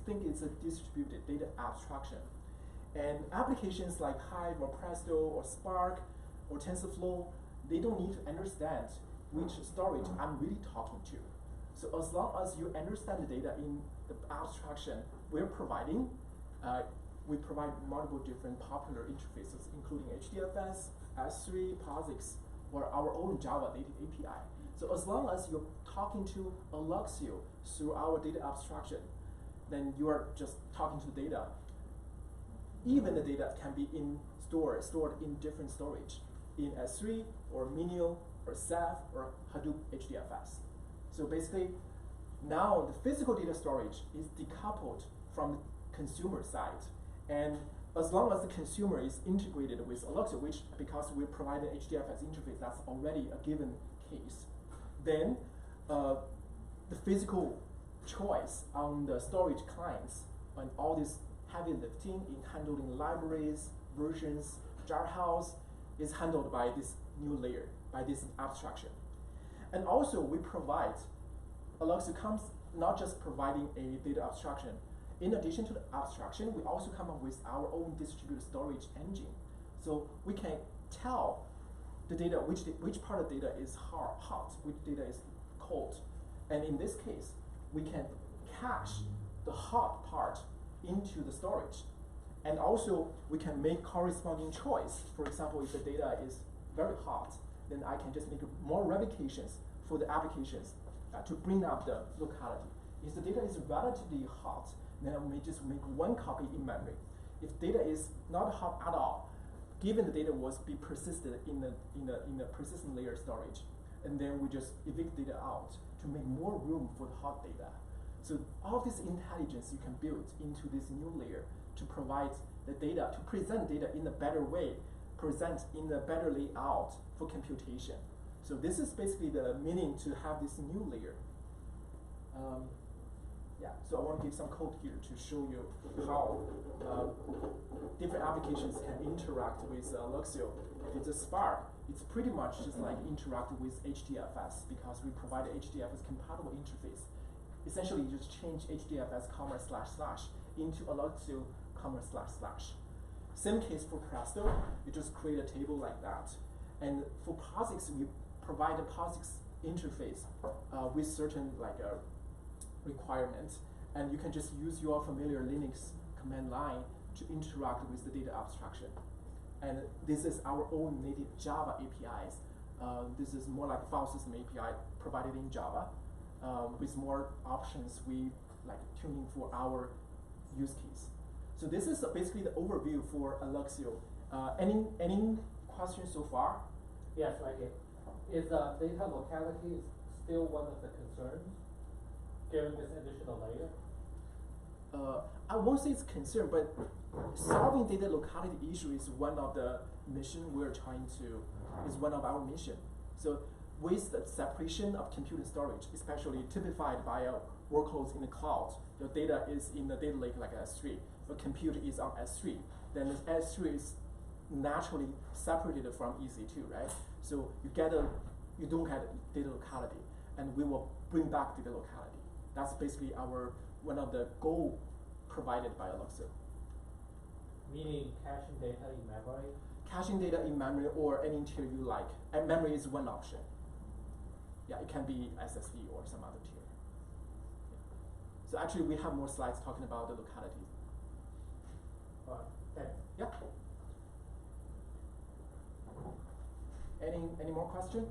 think it's a distributed data abstraction. And applications like Hive or Presto or Spark or TensorFlow, they don't need to understand which storage I'm really talking to. So as long as you understand the data in the abstraction we're providing, we provide multiple different popular interfaces, including HDFS, S3, POSIX, or our own Java native API. So as long as you're talking to Alluxio through our data abstraction, then you are just talking to data. Even the data can be stored in different storage, in S3 or Minio or Ceph or Hadoop HDFS. So basically, now the physical data storage is decoupled from the consumer side. And as long as the consumer is integrated with Alluxio, which because we provide an HDFS interface, that's already a given case, then the physical choice on the storage clients and all this heavy lifting in handling libraries, versions, jarhouse is handled by this new layer, by this abstraction. And also we provide, Alluxio comes not just providing a data abstraction. In addition to the abstraction, we also come up with our own distributed storage engine. So we can tell the data, which part of data is hot, which data is cold. And in this case, we can cache the hot part into the storage. And also, we can make corresponding choice. For example, if the data is very hot, then I can just make more replications for the applications to bring up the locality. If the data is relatively hot, then I may just make one copy in memory. If data is not hot at all, given the data was be persisted in the persistent layer storage, and then we just evict data out to make more room for the hot data. So all this intelligence you can build into this new layer to provide the data, to present data in a better way, present in a better layout for computation. So this is basically the meaning to have this new layer. Yeah, so I want to give some code here to show you how different applications can interact with Alluxio. If it's a Spark, it's pretty much just like interacting with HDFS because we provide an HDFS compatible interface. Essentially, you just change HDFS / into Alluxio / Same case for Presto, you just create a table like that. And for POSIX, we provide a POSIX interface with certain requirements, and you can just use your familiar Linux command line to interact with the data abstraction. And this is our own native Java APIs. This is more like file system API provided in Java with more options we like tuning for our use case. So this is basically the overview for Alluxio. Any questions so far? Yes, right here. Is data locality still one of the concerns, given this additional layer? I won't say it's concern, but solving data locality issue is one of the mission we're trying to, is one of our mission. So with the separation of compute and storage, especially typified by workloads in the cloud, your data is in the data lake like S3, but compute is on S3. Then this S3 is naturally separated from EC2, right? So you don't have data locality, and we will bring back data locality. That's basically one of the goal provided by Alluxio. Meaning caching data in memory? Caching data in memory or any tier you like. And memory is one option. Yeah, it can be SSD or some other tier. Yeah. So actually we have more slides talking about the locality. Thanks. Yeah. Any more question?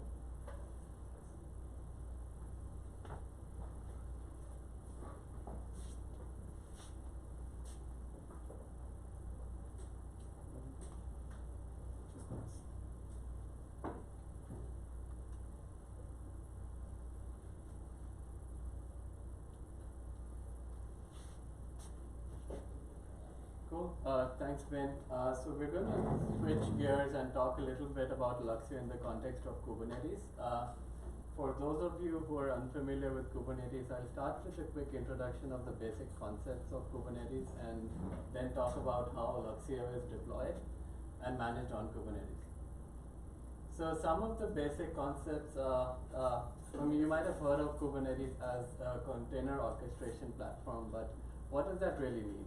Cool. Thanks, Ben. So we're going to switch gears and talk a little bit about Alluxio in the context of Kubernetes. For those of you who are unfamiliar with Kubernetes, I'll start with a quick introduction of the basic concepts of Kubernetes and then talk about how Alluxio is deployed and managed on Kubernetes. So some of the basic concepts, you might have heard of Kubernetes as a container orchestration platform, but what does that really mean?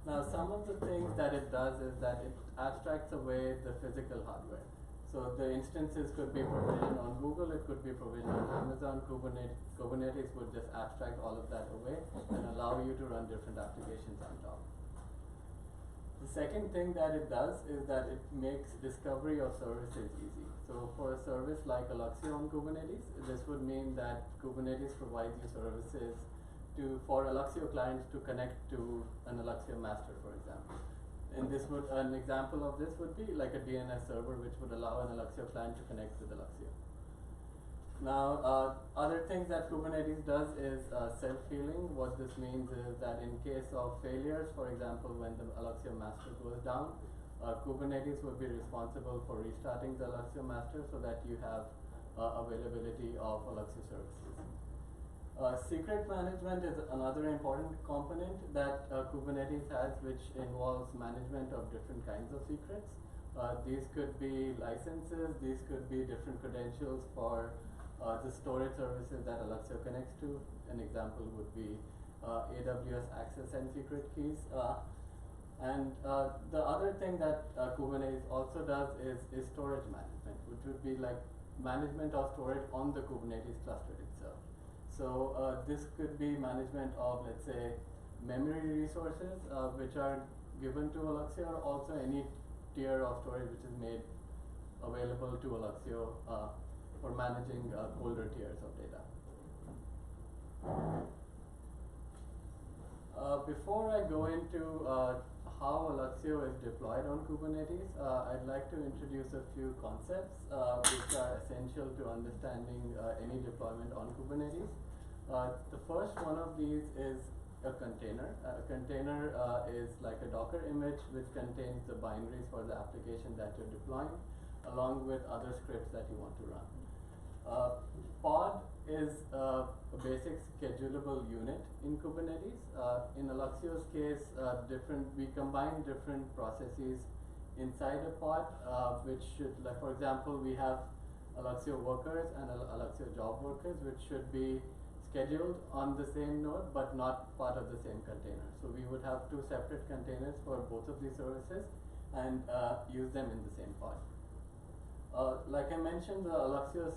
Now, some of the things that it does is that it abstracts away the physical hardware. So the instances could be provisioned on Google, it could be provisioned on Amazon. Kubernetes would just abstract all of that away and allow you to run different applications on top. The second thing that it does is that it makes discovery of services easy. So for a service like Alluxio on Kubernetes, this would mean that Kubernetes provides you services for Alluxio clients to connect to an Alluxio master, for example. And an example of this would be like a DNS server, which would allow an Alluxio client to connect with Alluxio. Now, other things that Kubernetes does is self-healing. What this means is that in case of failures, for example, when the Alluxio master goes down, Kubernetes would be responsible for restarting the Alluxio master so that you have availability of Alluxio services. Secret management is another important component that Kubernetes has, which involves management of different kinds of secrets. These could be licenses, these could be different credentials for the storage services that Alluxio connects to. An example would be AWS access and secret keys. And the other thing that Kubernetes also does is storage management, which would be like management of storage on the Kubernetes cluster itself. So this could be management of, let's say, memory resources which are given to Alluxio, or also any tier of storage which is made available to Alluxio for managing colder tiers of data. Before I go into how Alluxio is deployed on Kubernetes, I'd like to introduce a few concepts which are essential to understanding any deployment on Kubernetes. The first one of these is a container. A container is like a Docker image which contains the binaries for the application that you're deploying, along with other scripts that you want to run. Pod is a basic schedulable unit in Kubernetes. In Alluxio's case, we combine different processes inside a pod, which should, like for example, we have Alluxio workers and Alluxio job workers, which should be scheduled on the same node but not part of the same container. So we would have two separate containers for both of these services and use them in the same pod. Like I mentioned, the Alluxio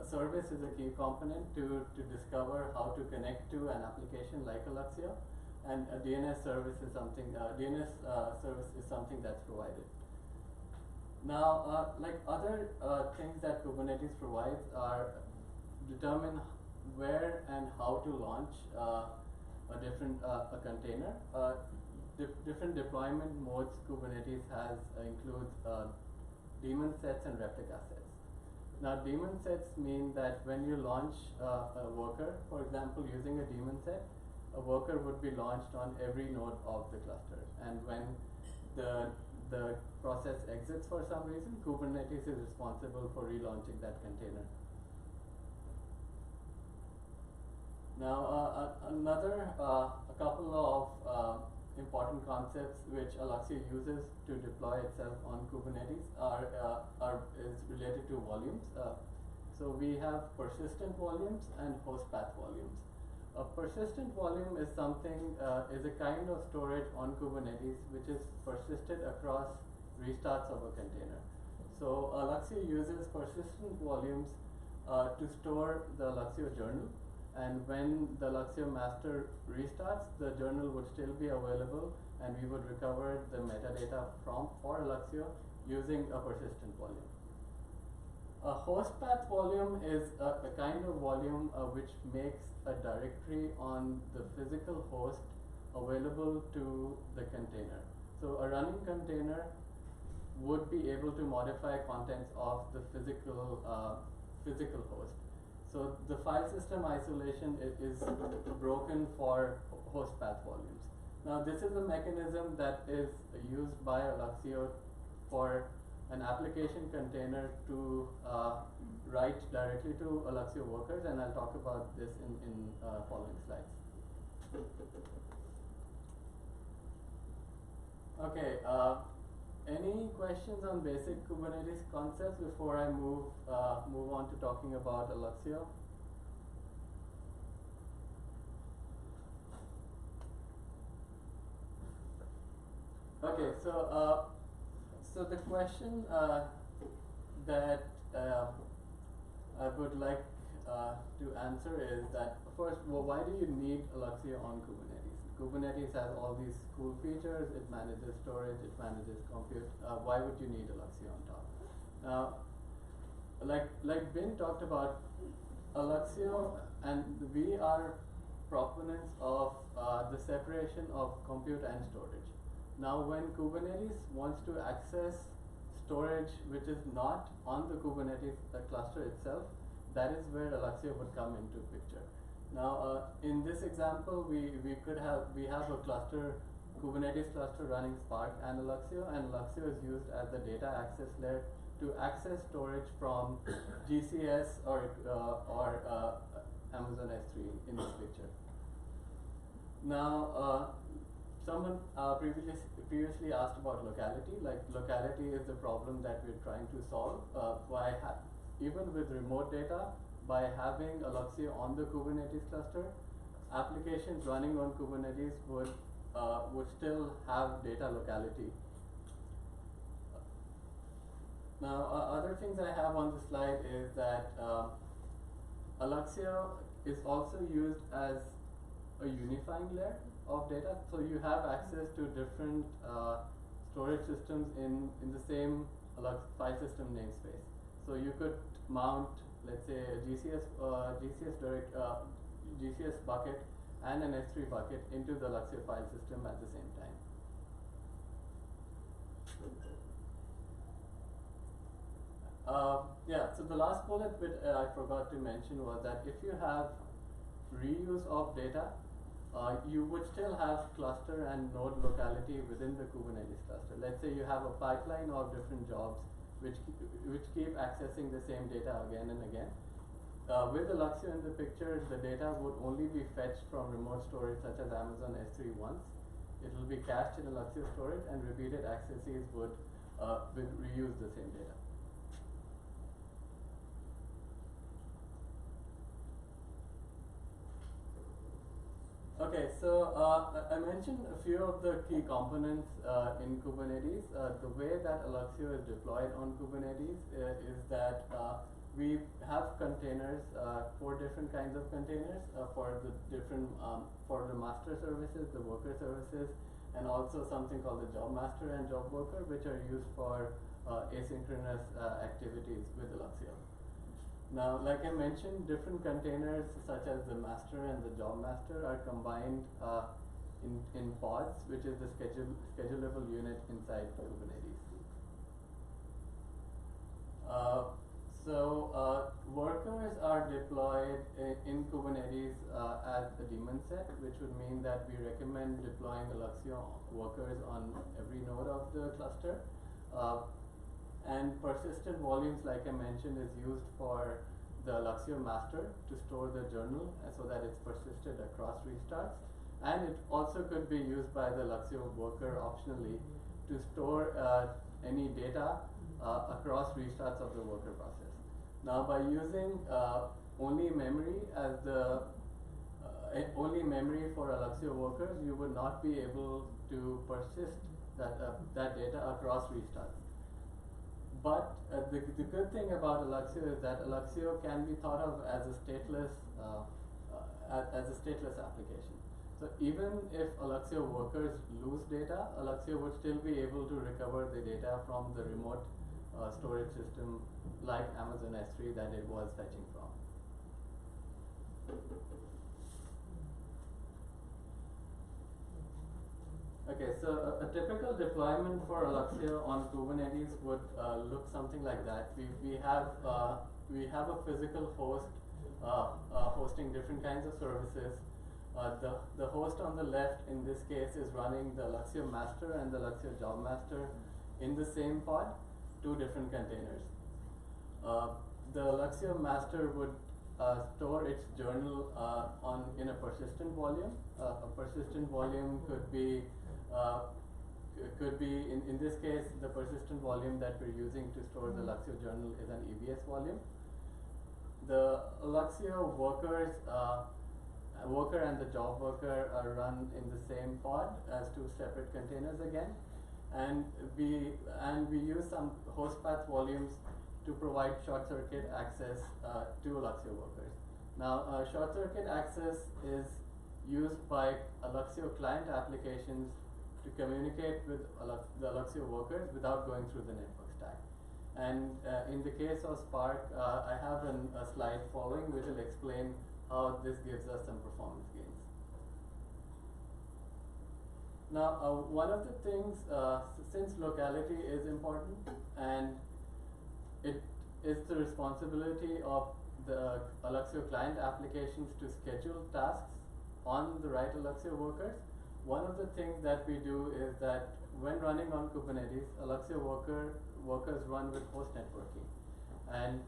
service is a key component to discover how to connect to an application like Alluxio, and a DNS service is something that's provided. Now, like other things that Kubernetes provides are determine where and how to launch a container. different deployment modes Kubernetes has includes daemon sets and replica sets. Now, daemon sets mean that when you launch a worker, for example, using a daemon set, a worker would be launched on every node of the cluster. And when the process exits for some reason, Kubernetes is responsible for relaunching that container. Now, a couple of important concepts which Alluxio uses to deploy itself on Kubernetes is related to volumes. So we have persistent volumes and host path volumes. A persistent volume is something is a kind of storage on Kubernetes which is persisted across restarts of a container. So Alluxio uses persistent volumes to store the Alluxio journal. And when the Alluxio master restarts, the journal would still be available, and we would recover the metadata for Alluxio using a persistent volume. A host path volume is a kind of volume which makes a directory on the physical host available to the container. So a running container would be able to modify contents of the physical host. So the file system isolation is broken for host path volumes. Now this is a mechanism that is used by Alluxio for an application container to write directly to Alluxio workers, and I'll talk about this in following slides. Okay, any questions on basic Kubernetes concepts before I move on to talking about Alluxio? Okay, so the question that I would like to answer is that first, well, why do you need Alluxio on Kubernetes? Kubernetes has all these cool features. It manages storage. It manages compute. Why would you need Alluxio on top? Now, like Ben talked about, Alluxio, and we are proponents of the separation of compute and storage. Now, when Kubernetes wants to access storage which is not on the Kubernetes cluster itself, that is where Alluxio would come into picture. Now, in this example, we have a cluster, Kubernetes cluster running Spark and Alluxio is used as the data access layer to access storage from GCS or Amazon S3 in this picture. Now, someone previously asked about locality. Like, locality is the problem that we're trying to solve even with remote data. By having Alluxio on the Kubernetes cluster, applications running on Kubernetes would still have data locality. Now, other things I have on the slide is that Alluxio is also used as a unifying layer of data. So you have access to different storage systems in the same file system namespace. So you could mount, let's say, a GCS bucket and an S3 bucket into the Alluxio file system at the same time. Yeah, so the last bullet bit I forgot to mention was that if you have reuse of data, you would still have cluster and node locality within the Kubernetes cluster. Let's say you have a pipeline of different jobs which keep accessing the same data again and again. With Alluxio in the picture, the data would only be fetched from remote storage such as Amazon S3 once. It will be cached in Alluxio storage, and repeated accesses would reuse the same data. Okay, so I mentioned a few of the key components in Kubernetes. The way that Alluxio is deployed on Kubernetes is that we have containers, 4 different kinds of containers for the different for the master services, the worker services, and also something called the job master and job worker, which are used for asynchronous activities with Alluxio. Now, like I mentioned, different containers such as the master and the job master are combined in pods, which is the schedulable unit inside Kubernetes. Workers are deployed in Kubernetes as a daemon set, which would mean that we recommend deploying Alluxio workers on every node of the cluster. And persistent volumes, like I mentioned, is used for the Alluxio master to store the journal so that it's persisted across restarts. And it also could be used by the Alluxio worker optionally to store any data across restarts of the worker process. Now, by using only memory as the only memory for Alluxio workers, you would not be able to persist that data across restarts. But the good thing about Alluxio is that Alluxio can be thought of as a stateless application. So even if Alluxio workers lose data, Alluxio would still be able to recover the data from the remote storage system like Amazon S3 that it was fetching from. Okay, so a typical deployment for Alluxio on Kubernetes would look something like that. We have a physical host hosting different kinds of services. The host on the left in this case is running the Alluxio master and the Alluxio job master in the same pod, two different containers. The Alluxio master would store its journal in a persistent volume. A persistent volume could be in this case, the persistent volume that we're using to store the Alluxio journal is an EBS volume. The Alluxio workers, worker and the job worker are run in the same pod as two separate containers again, and we use some host path volumes to provide short circuit access to Alluxio workers. Now, short circuit access is used by Alluxio client applications to communicate with the Alluxio workers without going through the network stack. And in the case of Spark, I have a slide following which will explain how this gives us some performance gains. Now, one of the things, since locality is important and it is the responsibility of the Alluxio client applications to schedule tasks on the right Alluxio workers, one of the things that we do is that when running on Kubernetes, Alluxio workers run with host networking. And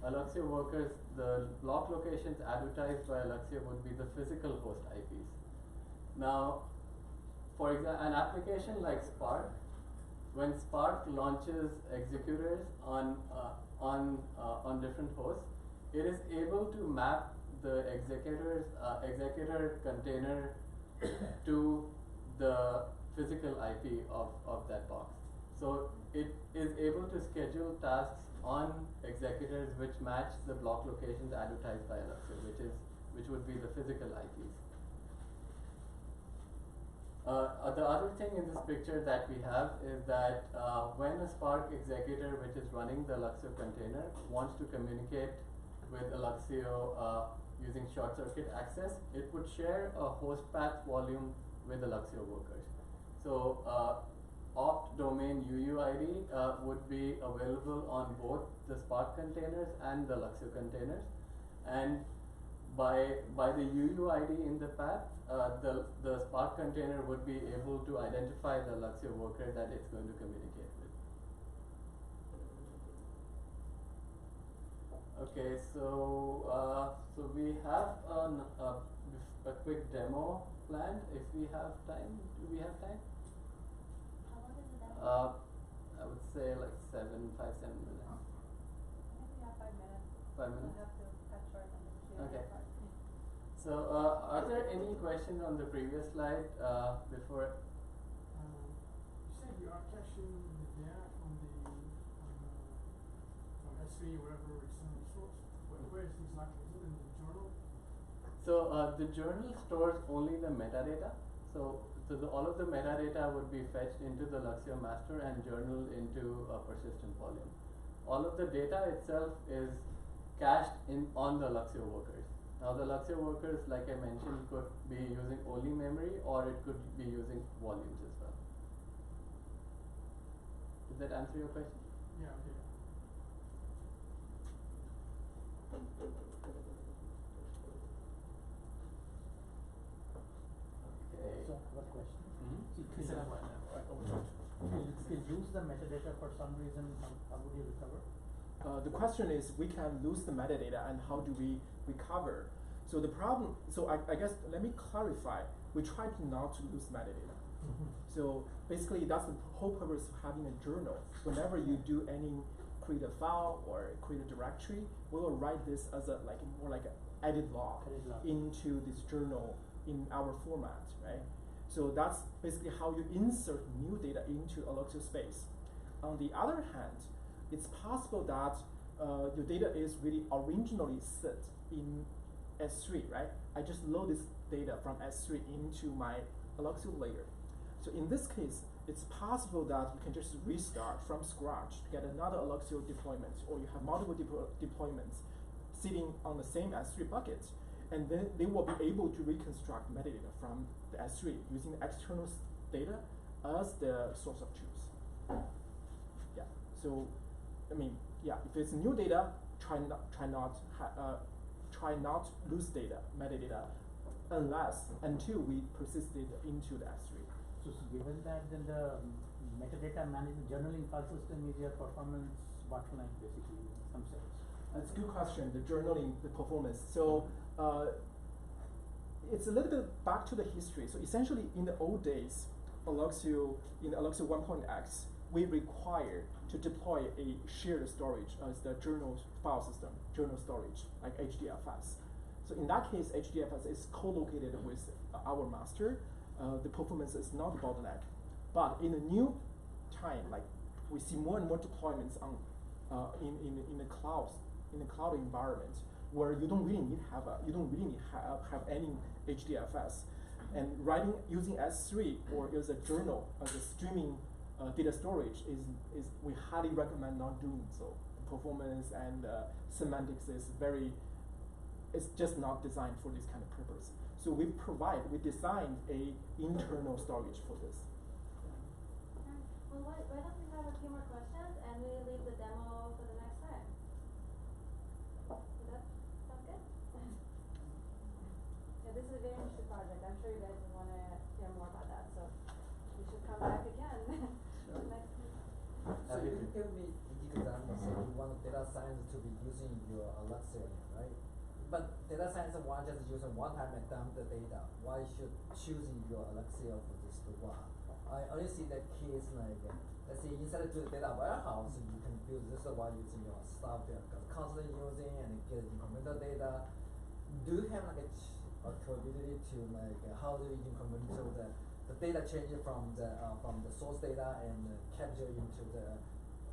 Alluxio workers, the block locations advertised by Alluxio would be the physical host IPs. Now, for example, an application like Spark, when Spark launches executors on different hosts, it is able to map the executor container to the physical IP of that box. So it is able to schedule tasks on executors which match the block locations advertised by Alluxio, which would be the physical IPs. The other thing in this picture that we have is that when a Spark executor which is running the Alluxio container wants to communicate with Alluxio using short circuit access, it would share a host path volume with Alluxio workers. So opt domain UUID would be available on both the Spark containers and the Alluxio containers, and by the UUID in the path, the Spark container would be able to identify the Alluxio worker that it's going to communicate with. Okay, so we have a quick demo planned. If we have time, do we have time? How long is the demo? I would say like 5-7 minutes. I think we have 5 minutes. 5 minutes? We'll have to cut short on the Q&A Okay. part. So, are there any questions on the previous slide before? You said you are caching the data from S3 or wherever it's source. Where is it exactly? Is it in the journal? So the journal stores only the metadata. So all of the metadata would be fetched into the Alluxio master and journal into a persistent volume. All of the data itself is cached on the Alluxio workers. Now the Alluxio workers, like I mentioned, could be using only memory, or it could be using volumes as well. Did that answer your question? Yeah, okay. Okay. So, I have a question. Mm-hmm. Is it if you lose the metadata for some reason, how would you recover? The question is, we can lose the metadata, and how do we recover? So the problem, so I guess, let me clarify. We try to not to lose metadata. So basically, that's the whole purpose of having a journal. Whenever you do create a file or create a directory, we will write this as more like an edit log into this journal in our format, right? So that's basically how you insert new data into Alluxio space. On the other hand, it's possible that your data is really originally set in S3, right? I just load this data from S3 into my Alluxio layer. So in this case, it's possible that you can just restart from scratch, get another Alluxio deployment, or you have multiple deployments sitting on the same S3 bucket, and then they will be able to reconstruct metadata from the S3 using the external data as the source of truth. Yeah. So, I mean, yeah. If it's new data, try not lose data, metadata, until we persist it into the S3. So given that, then the metadata management journaling file system is your performance bottleneck, basically, in some sense. That's a good question, the journaling, the performance. So it's a little bit back to the history. So essentially, in the old days, in Alluxio 1.x, we required to deploy a shared storage as the journal file system, journal storage, like HDFS. So in that case, HDFS is co-located with our master. The performance is not a bottleneck. But in the new time, like we see more and more deployments on in the cloud environment, where you don't really need have any HDFS, and using S3 or as a journal as a streaming data storage is we highly recommend not doing so. The performance and semantics is it's just not designed for this kind of purpose. So we designed a internal storage for this. Well, why don't we have a few more questions and we leave the demo for the next time? Does that sound good? Yeah, this is a very interesting project. I'm sure you guys would want to hear more about that. So you should come back again next week. So you can give me the example. So you want data science to be using your Alluxio, right? But data science want just using one time and dump the data. Why should choosing your Alluxio for this one? I only see the case like, let's say instead of the data warehouse, you can build this while using your stuff you're constantly using and get incremental data. Do you have like a capability to how do you increment so the data change from the source data and capture into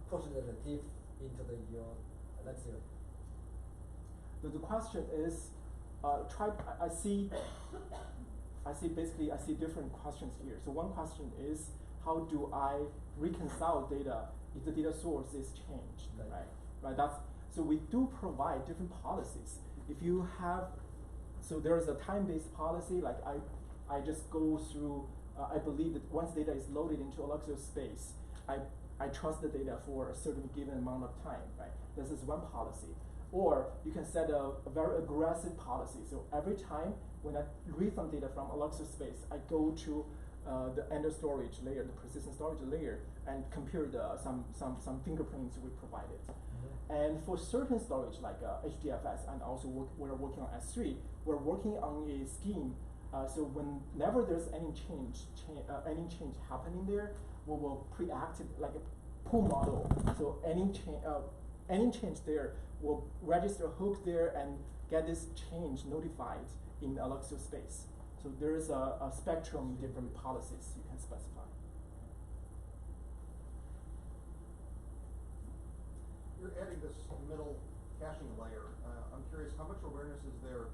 push the diff into your Alluxio? The question is, I see different questions here. So one question is, how do I reconcile data if the data source is changed, right? So we do provide different policies. If you have, so there is a time-based policy, like I just go through, I believe that once data is loaded into Alluxio space, I trust the data for a certain given amount of time, right? This is one policy. Or you can set a very aggressive policy. So every time when I read some data from Alluxio space, I go to the under storage layer, the persistent storage layer, and compare some fingerprints we provided. Mm-hmm. And for certain storage like HDFS, and also we're working on S3, we're working on a scheme. So whenever there's any change happening there, we will preactive like a pull model. So any change there will register a hook there and get this change notified in Alluxio space. So there is a spectrum of different policies you can specify. You're adding this middle caching layer. I'm curious, how much awareness is there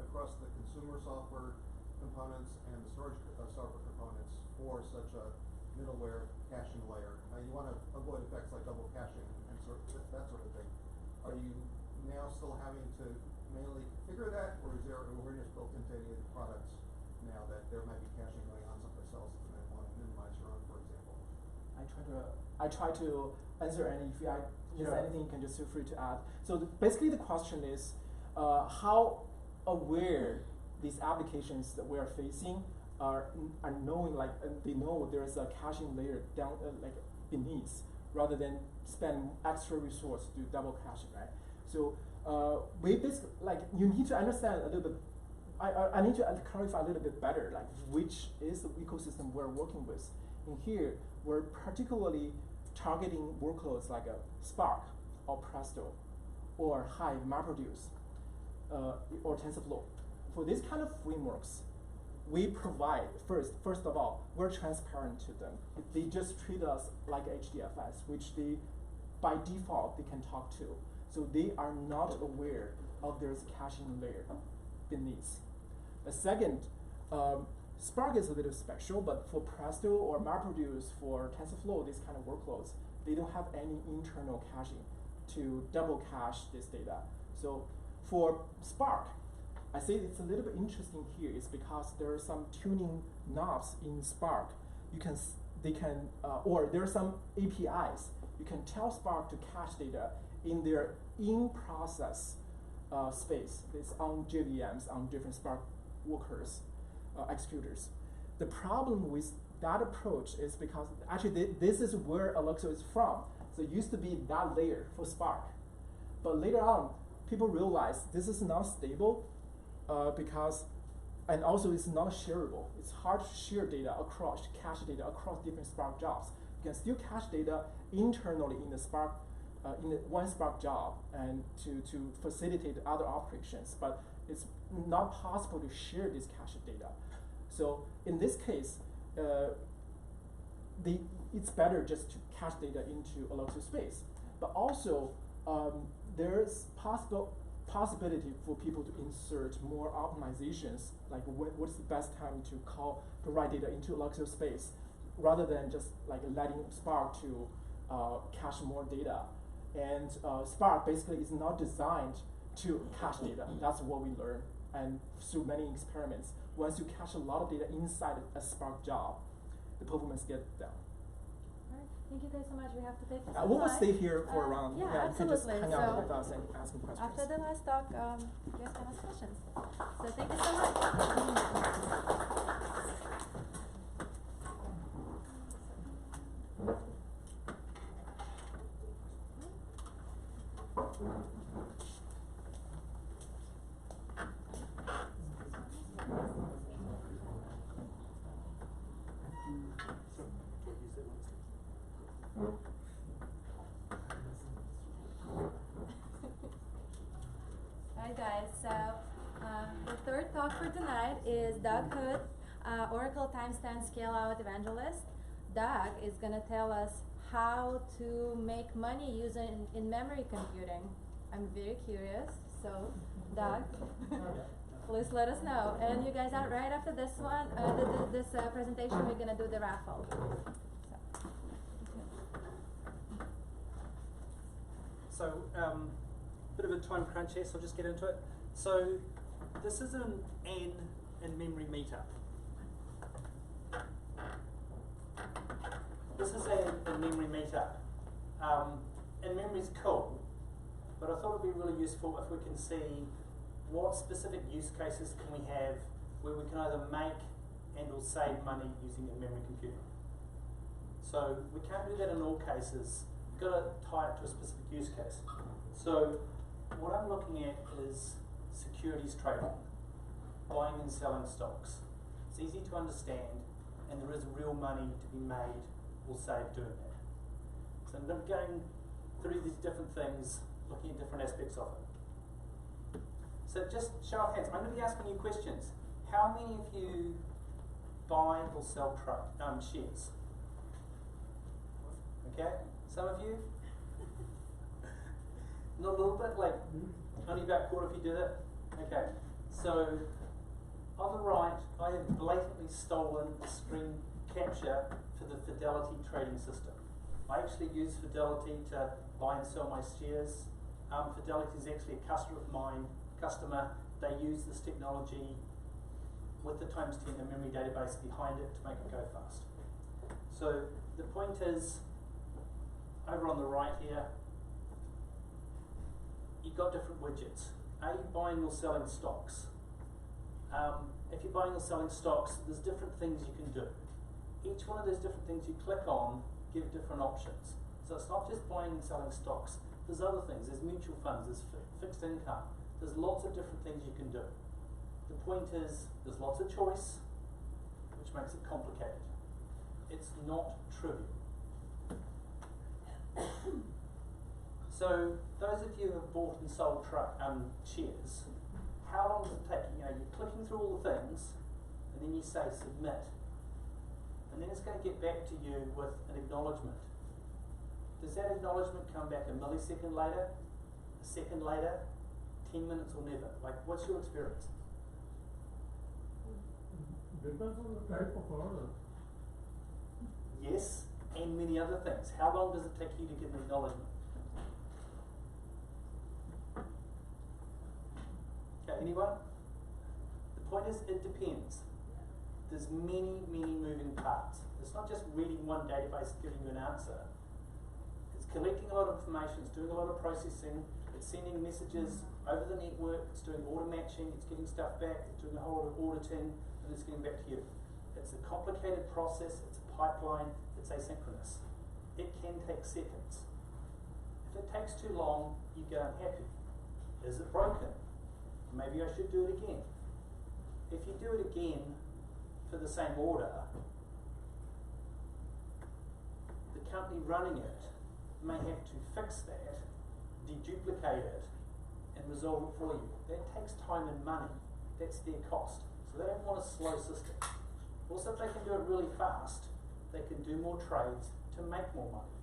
across the consumer software components and the storage software components for such a middleware caching layer? You want to avoid effects like double caching and that sort of thing. Are you now still having to manually configure that, or into any of the products now that there might be caching going on someplace else and then want to minimize your own, for example? I try to answer, and if I miss Sure. anything, you can just feel free to add. So basically, the question is how aware these applications that we are facing are knowing, like they know there is a caching layer down like beneath, rather than spend extra resource to double caching, right? So we basically, like, you need to understand a little bit. I need to clarify a little bit better, like which is the ecosystem we're working with. In here, we're particularly targeting workloads like a Spark or Presto or Hive, MapReduce, or TensorFlow. For these kind of frameworks, we provide, first of all, we're transparent to them. They just treat us like HDFS, which they, by default, they can talk to. So they are not aware of there's caching layer beneath. The second, Spark is a little special, but for Presto or MapReduce, for TensorFlow, these kind of workloads, they don't have any internal caching to double cache this data. So for Spark, I say it's a little bit interesting here is because there are some tuning knobs in Spark. Or there are some APIs. You can tell Spark to cache data in their in-process space. It's on JVMs, on different Spark workers, executors. The problem with that approach is because actually this is where Alluxio is from. So it used to be that layer for Spark. But later on, people realized this is not stable and also it's not shareable. It's hard to share data across, cache data across different Spark jobs. You can still cache data internally in the Spark, in the one Spark job, and to facilitate other operations, but it's not possible to share this cache data. So in this case, it's better just to cache data into Alluxio space. But also, there's possibility for people to insert more optimizations, like what's the best time to write data into Alluxio space, rather than just like letting Spark to cache more data. And Spark basically is not designed to cache data. That's what we learned, and through many experiments. Once you cache a lot of data inside a Spark job, the performance gets down. Alright, thank you guys so much. We have to take this We'll offline. stay here for around. Yeah, You can just absolutely. hang out So with us and ask me questions. after the last talk, you guys can ask questions. So thank you so much. Hi guys, so the third talk for tonight is Doug Hood, Oracle TimesTen Scaleout Evangelist. Doug is going to tell us how to make money using in-memory computing. I'm very curious, so Doug, please let us know. And you guys are right after this one, this presentation, we're going to do the raffle. So, bit of a time crunch here, so I'll just get into it. So, this is an in-memory meetup. This is a in-memory meetup. In-memory is cool, but I thought it'd be really useful if we can see what specific use cases can we have where we can either make and or save money using in-memory computing. So, we can't do that in all cases. We've got to tie it to a specific use case. So what I'm looking at is securities trading, buying and selling stocks. It's easy to understand, and there is real money to be made or saved doing that. So I'm going through these different things, looking at different aspects of it. So just show of hands, I'm going to be asking you questions. How many of you buy or sell shares? Okay, some of you? Not a little bit, like only about a quarter if you do that? Okay, so on the right, I have blatantly stolen the screen capture for the Fidelity trading system. I actually use Fidelity to buy and sell my shares. Fidelity is actually a customer of mine, They use this technology with the TimesTen and memory database behind it to make it go fast. So the point is, over on the right here, you've got different widgets. Are you buying or selling stocks? If you're buying or selling stocks, there's different things you can do. Each one of those different things you click on give different options. So it's not just buying and selling stocks. There's other things. There's mutual funds. There's fixed income. There's lots of different things you can do. The point is, there's lots of choice, which makes it complicated. It's not trivial. So those of you who have bought and sold shares, how long does it take? You know, you're clicking through all the things, and then you say submit, and then it's going to get back to you with an acknowledgement. Does that acknowledgement come back a millisecond later, a second later, 10 minutes or never? Like, what's your experience? Depends on the type of order. Yes, and many other things. How long does it take you to get an acknowledgement? Okay, anyone? The point is, it depends. There's many, many moving parts. It's not just reading one database and giving you an answer. It's collecting a lot of information, it's doing a lot of processing, it's sending messages over the network, it's doing auto matching, it's getting stuff back, it's doing a whole lot of auditing, and it's getting back to you. It's a complicated process, it's a pipeline, it's asynchronous. It can take seconds. If it takes too long, you go unhappy. Is it broken? Maybe I should do it again. If you do it again for the same order, the company running it may have to fix that, deduplicate it, and resolve it for you. That takes time and money. That's their cost. So they don't want a slow system. Also, if they can do it really fast, they can do more trades to make more money.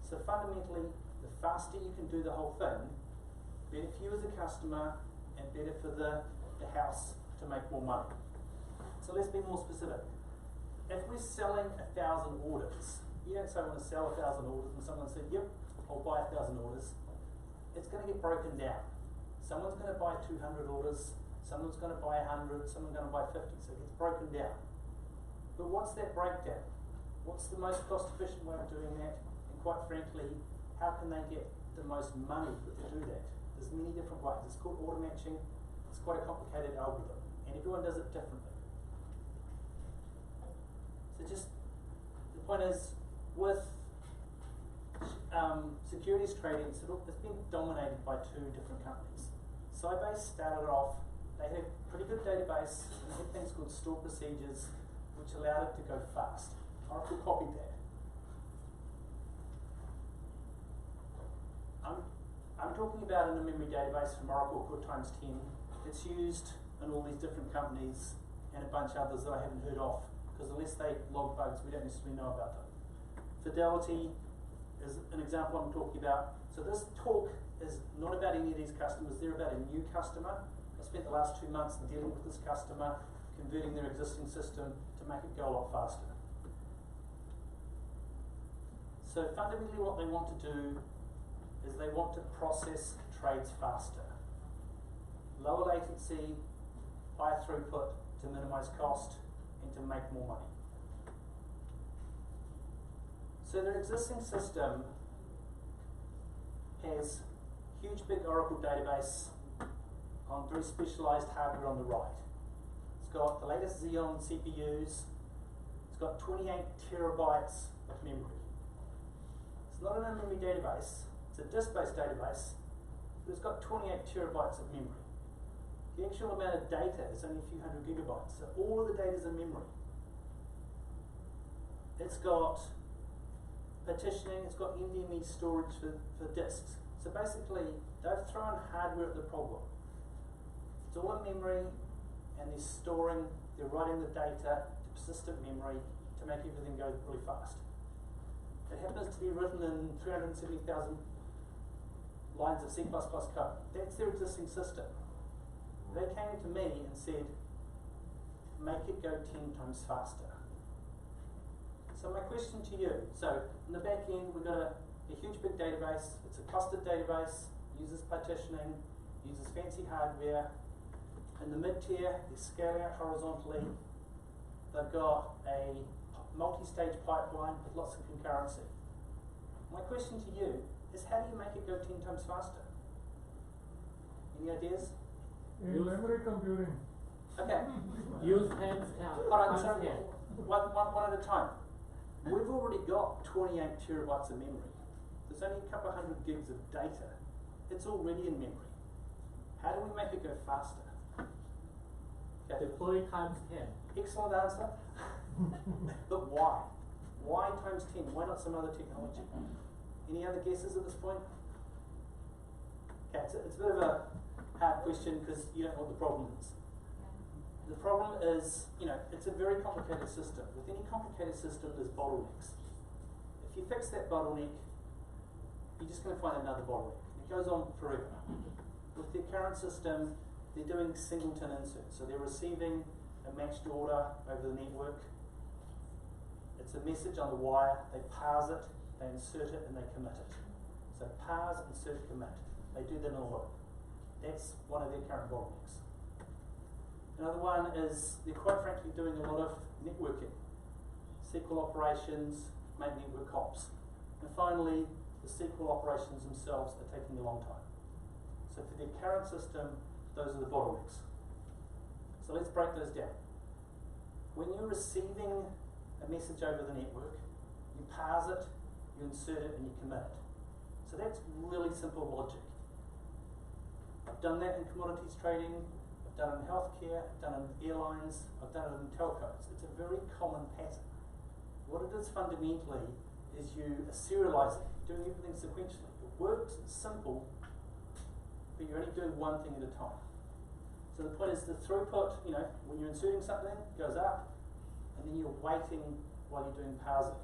So fundamentally, the faster you can do the whole thing, better for you as a customer and better for the house to make more money. So let's be more specific. If we're selling 1,000 orders, you don't say I want to sell 1,000 orders and someone said, yep, I'll buy 1,000 orders. It's going to get broken down. Someone's going to buy 200 orders, someone's going to buy 100, someone's going to buy 50, so it gets broken down. But what's that breakdown? What's the most cost efficient way of doing that? And quite frankly, how can they get the most money to do that? There's many different ways. It's called auto matching. It's quite a complicated algorithm, and everyone does it differently. So just, the point is, with securities trading, it's been dominated by two different companies. Sybase started off, they had a pretty good database, and they had things called stored procedures, which allowed it to go fast. Oracle copied that. I'm talking about in a memory database from Oracle called TimesTen. It's used in all these different companies and a bunch of others that I haven't heard of, because unless they log bugs, we don't necessarily know about them. Fidelity is an example I'm talking about. So this talk is not about any of these customers, they're about a new customer. I spent the last 2 months dealing with this customer, converting their existing system to make it go a lot faster. So fundamentally what they want to do is they want to process trades faster. Lower latency, higher throughput to minimize cost and to make more money. So their existing system has huge big Oracle database on very specialized hardware on the right. It's got the latest Xeon CPUs. It's got 28 terabytes of memory. It's not an in-memory database. It's a disk-based database, but it's got 28 terabytes of memory. The actual amount of data is only a few hundred gigabytes, so all of the data is in memory. It's got partitioning, it's got NVMe storage for disks. So basically, they've thrown hardware at the problem. It's all in memory, and they're writing the data to persistent memory to make everything go really fast. It happens to be written in 370,000 lines of C++ code. That's their existing system. They came to me and said, make it go 10 times faster. So my question to you, so in the back end we've got a huge big database, it's a clustered database, uses partitioning, uses fancy hardware, In the mid-tier, they scale out horizontally. They've got a multi-stage pipeline with lots of concurrency. My question to you is, how do you make it go 10 times faster? Any ideas? In-memory computing. Okay. Use TimesTen. Hold on, so one at a time. We've already got 28 terabytes of memory. There's only a couple of hundred gigs of data. It's already in memory. How do we make it go faster? Okay. Deploy TimesTen. Excellent answer. But why? Why times 10? Why not some other technology? Any other guesses at this point? Okay, it's a bit of a hard question because you don't know what the problem is. The problem is, it's a very complicated system. With any complicated system, there's bottlenecks. If you fix that bottleneck, you're just going to find another bottleneck. It goes on forever. With their current system, they're doing singleton inserts. So they're receiving a matched order over the network. It's a message on the wire. They parse it, they insert it, and they commit it. So parse, insert, commit. They do that in a loop. That's one of their current bottlenecks. Another one is they're quite frankly doing a lot of networking. SQL operations make network hops. And finally, the SQL operations themselves are taking a long time. So for their current system, those are the bottlenecks. So let's break those down. When you're receiving a message over the network, you parse it, you insert it, and you commit it. So that's really simple logic. I've done that in commodities trading, I've done it in healthcare, I've done it in airlines, I've done it in telcos. It's a very common pattern. What it is fundamentally is you are serializing, doing everything sequentially. It works, it's simple, but you're only doing one thing at a time. So the point is the throughput, when you're inserting something, goes up, and then you're waiting while you're doing parsing.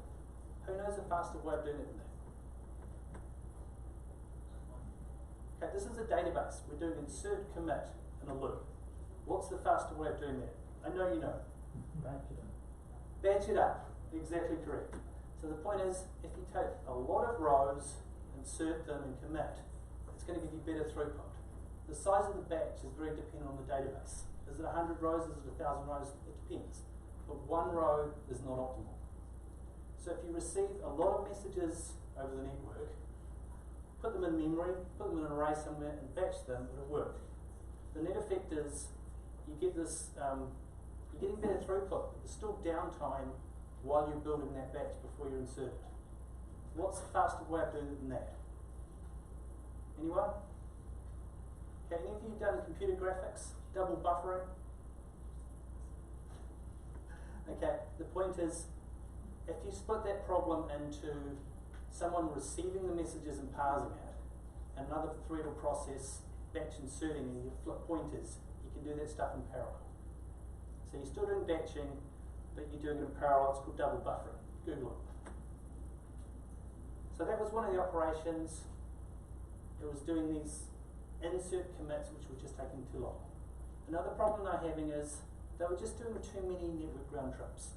Who knows a faster way of doing it than that? Okay, this is a database. We're doing insert, commit in a loop. What's the faster way of doing that? I know you know. Batch it up. Batch it up. Exactly correct. So the point is, if you take a lot of rows, insert them, and commit, it's going to give you better throughput. The size of the batch is very dependent on the database. Is it 100 rows? Is it 1,000 rows? It depends. But one row is not optimal. So if you receive a lot of messages over the network, put them in memory, put them in an array somewhere, and batch them, it'll work. The net effect is you get this, you're getting better throughput, but there's still downtime while you're building that batch before you insert it. What's the faster way of doing it than that? Anyone? Okay, any of you done computer graphics? Double buffering? Okay, the point is, if you split that problem into someone receiving the messages and parsing it, and another thread will process batch inserting, and you flip pointers, you can do that stuff in parallel. So you're still doing batching, but you're doing it in parallel. It's called double buffering. Google it. So that was one of the operations. It was doing these insert commits, which were just taking too long. Another problem they're having is they were just doing too many network round trips.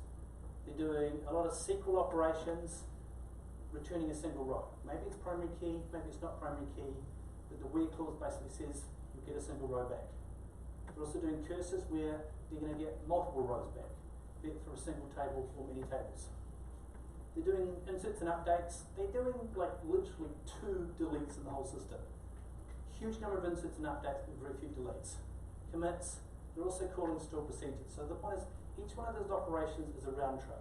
They're doing a lot of SQL operations, returning a single row. Maybe it's primary key, maybe it's not primary key, but the where clause basically says you get a single row back. They're also doing cursors where they're going to get multiple rows back, be it for a single table or many tables. They're doing inserts and updates. They're doing like literally 2 deletes in the whole system. Huge number of inserts and updates, but very few deletes. Commits, they're also calling stored procedures. So the point is, each one of those operations is a round trip.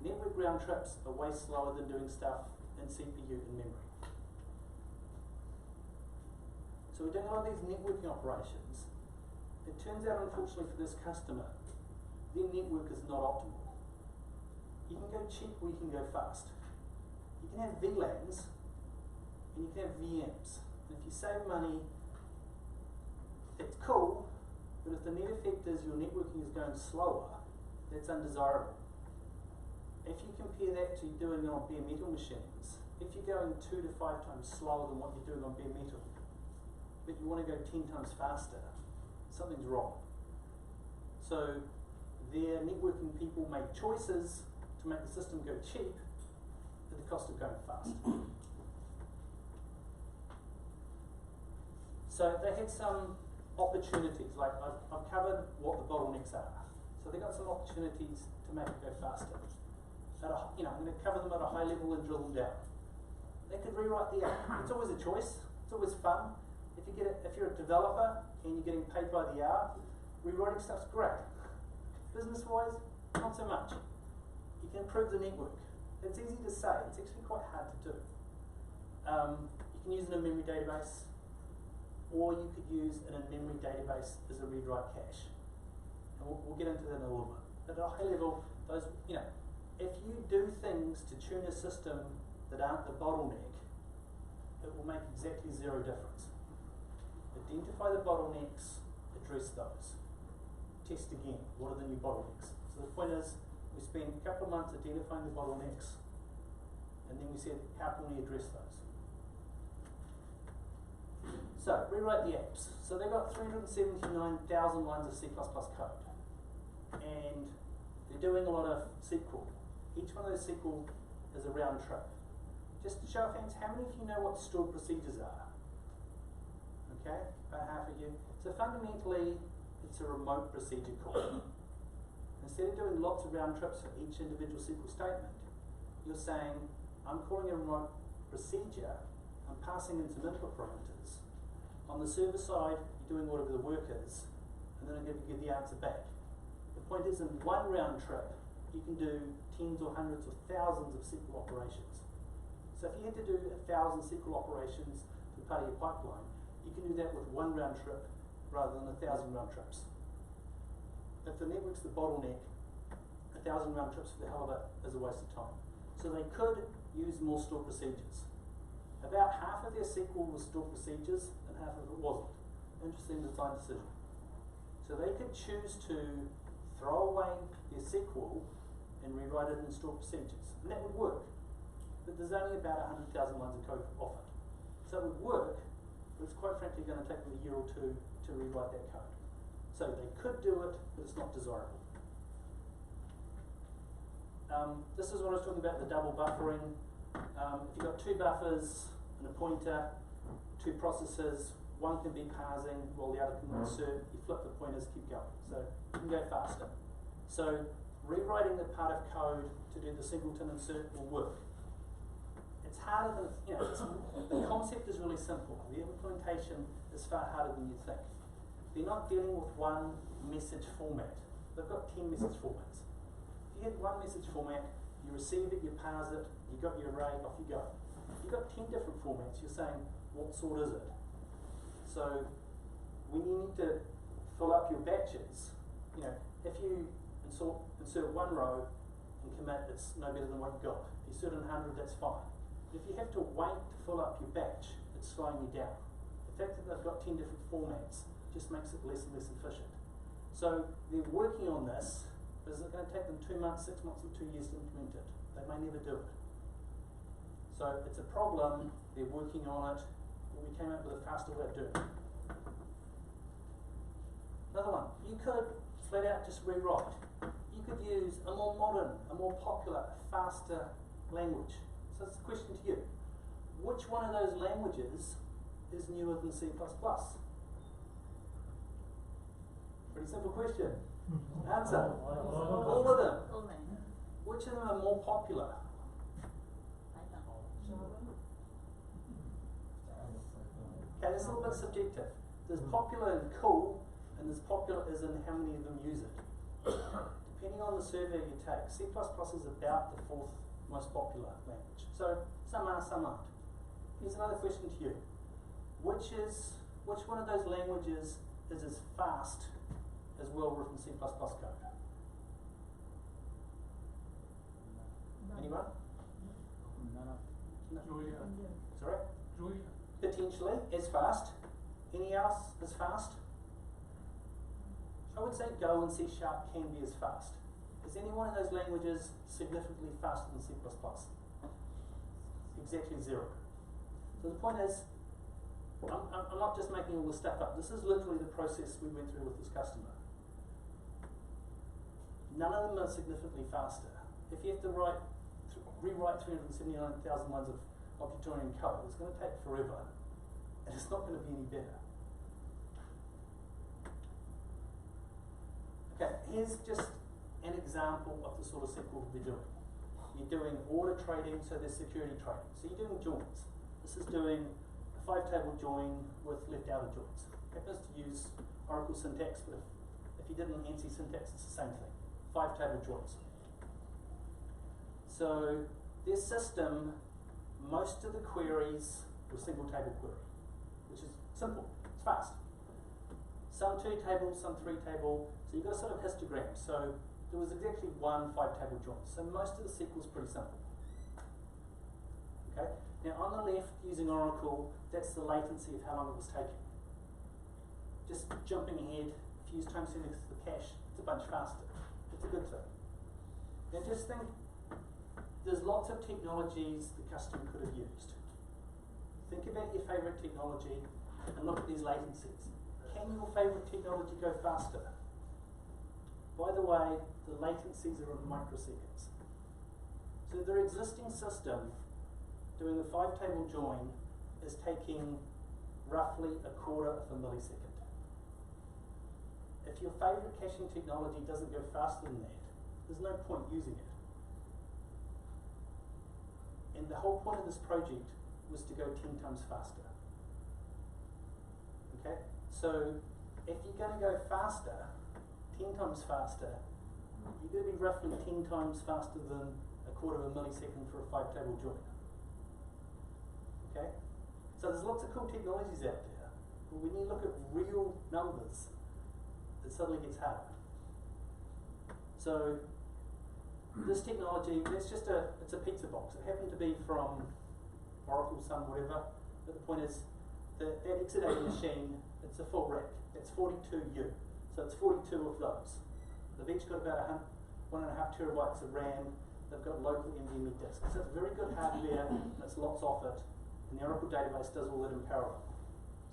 Network round trips are way slower than doing stuff in CPU and memory. So we're doing a lot of these networking operations. It turns out, unfortunately for this customer, their network is not optimal. You can go cheap or you can go fast. You can have VLANs and you can have VMs. And if you save money, it's cool, but if the net effect is your networking is going slower, that's undesirable. If you compare that to doing it on bare metal machines, if you're going 2 to 5 times slower than what you're doing on bare metal, but you want to go 10 times faster, something's wrong. So their networking people made choices to make the system go cheap at the cost of going fast. So they had some opportunities, like I've covered what the bottlenecks are. So they've got some opportunities to make it go faster. I'm going to cover them at a high level and drill them down. They could rewrite the app. It's always a choice. It's always fun. If you're a developer and you're getting paid by the hour, rewriting stuff's great. Business-wise, not so much. You can improve the network. It's easy to say. It's actually quite hard to do. You can use an in-memory database, or you could use an in-memory database as a read-write cache. And we'll get into that in a little bit. But at a high level, those, if you do things to tune a system that aren't the bottleneck, it will make exactly zero difference. Identify the bottlenecks, address those. Test again, what are the new bottlenecks? So the point is, we spend a couple of months identifying the bottlenecks, and then we said, how can we address those? So, rewrite the apps. So they've got 379,000 lines of C++ code. And they're doing a lot of SQL. Each one of those SQL is a round trip. Just to show of hands, how many of you know what stored procedures are? Okay, about half of you. So fundamentally, it's a remote procedure call. Instead of doing lots of round trips for each individual SQL statement, you're saying, I'm calling a remote procedure, I'm passing in some input parameters. On the server side, you're doing whatever the work is, and then I'm going to give the answer back. The point is, in one round trip, you can do tens or hundreds or thousands of SQL operations. So if you had to do 1,000 SQL operations for part of your pipeline, you can do that with one round trip rather than 1,000 round trips. If the network's the bottleneck, 1,000 round trips for the hell of it is a waste of time. So they could use more stored procedures. About half of their SQL was stored procedures and half of it wasn't. Interesting design decision. So they could choose to throw away their SQL and rewrite it in stored procedures. And that would work. But there's only about 100,000 lines of code off it. So it would work, but it's quite frankly going to take them a year or two to rewrite that code. So they could do it, but it's not desirable. This is what I was talking about, the double buffering. If you've got two buffers and a pointer, two processors, one can be parsing while the other can insert. You flip the pointers, keep going. So you can go faster. So rewriting the part of code to do the singleton insert will work. It's harder than, the concept is really simple. The implementation is far harder than you think. They're not dealing with one message format. They've got 10 message formats. If you had one message format, you receive it, you parse it, you got your array, off you go. If you've got 10 different formats, you're saying, what sort is it? So when you need to fill up your batches, if you insert one row and commit, it's no better than what you got. If you insert in 100, that's fine. If you have to wait to fill up your batch, it's slowing you down. The fact that they've got 10 different formats just makes it less and less efficient. So they're working on this, but is it going to take them 2 months, 6 months, or 2 years to implement it? They may never do it. So it's a problem, they're working on it, but we came up with a faster way of doing it. Another one, you could flat out just rewrite. You could use a more modern, a more popular, faster language. So it's a question to you. Which one of those languages is newer than C++? Pretty simple question. Answer. All of them. Which of them are more popular? Okay, that's a little bit subjective. There's popular and cool, and there's popular as in how many of them use it. Depending on the survey you take, C++ is about the 4th most popular language. So some are, some aren't. Here's another question to you. Which one of those languages is as fast as well-written C++ code? Anyone? None of No. Julia. Sorry? Julia. Potentially as fast. Any else as fast? I would say Go and C# can be as fast. Is any one of those languages significantly faster than C++? Exactly 0. So the point is, I'm not just making all this stuff up. This is literally the process we went through with this customer. None of them are significantly faster. If you have to rewrite 379,000 lines of object-oriented code, it's going to take forever, and it's not going to be any better. here's just an example of the sort of SQL they're doing. You're doing order trading, so there's security trading. So you're doing joins. This is doing a 5-table join with left outer joins. It happens to use Oracle syntax, but if you did an ANSI syntax, it's the same thing. 5-table joins. So their system, most of the queries were single table query, which is simple, it's fast. Some 2-table, some 3-table, so you've got a sort of histogram. So there was exactly one 5-table join. So most of the SQL is pretty simple. Okay. Now on the left, using Oracle, that's the latency of how long it was taking. Just jumping ahead, if you use time settings for the cache, it's a bunch faster. It's a good thing. Now just think, there's lots of technologies the customer could have used. Think about your favorite technology and look at these latencies. Can your favorite technology go faster? By the way, the latencies are in microseconds. So their existing system, doing a 5-table join, is taking roughly 1/4 of a millisecond. If your favorite caching technology doesn't go faster than that, there's no point using it. And the whole point of this project was to go 10 times faster. Okay? So if you're going to go faster, 10 times faster, you're going to be roughly 10 times faster than 1/4 of a millisecond for a 5-table join. Okay? So there's lots of cool technologies out there, but when you look at real numbers, it suddenly gets hard. So this technology, it's a pizza box. It happened to be from Oracle, Sun, whatever, but the point is that Exadata machine, it's a full rack. It's 42U, so it's 42 of those. They've each got about 1.5 terabytes of RAM. They've got local NVMe disks. So it's very good hardware, and it's lots of it, and the Oracle database does all that in parallel.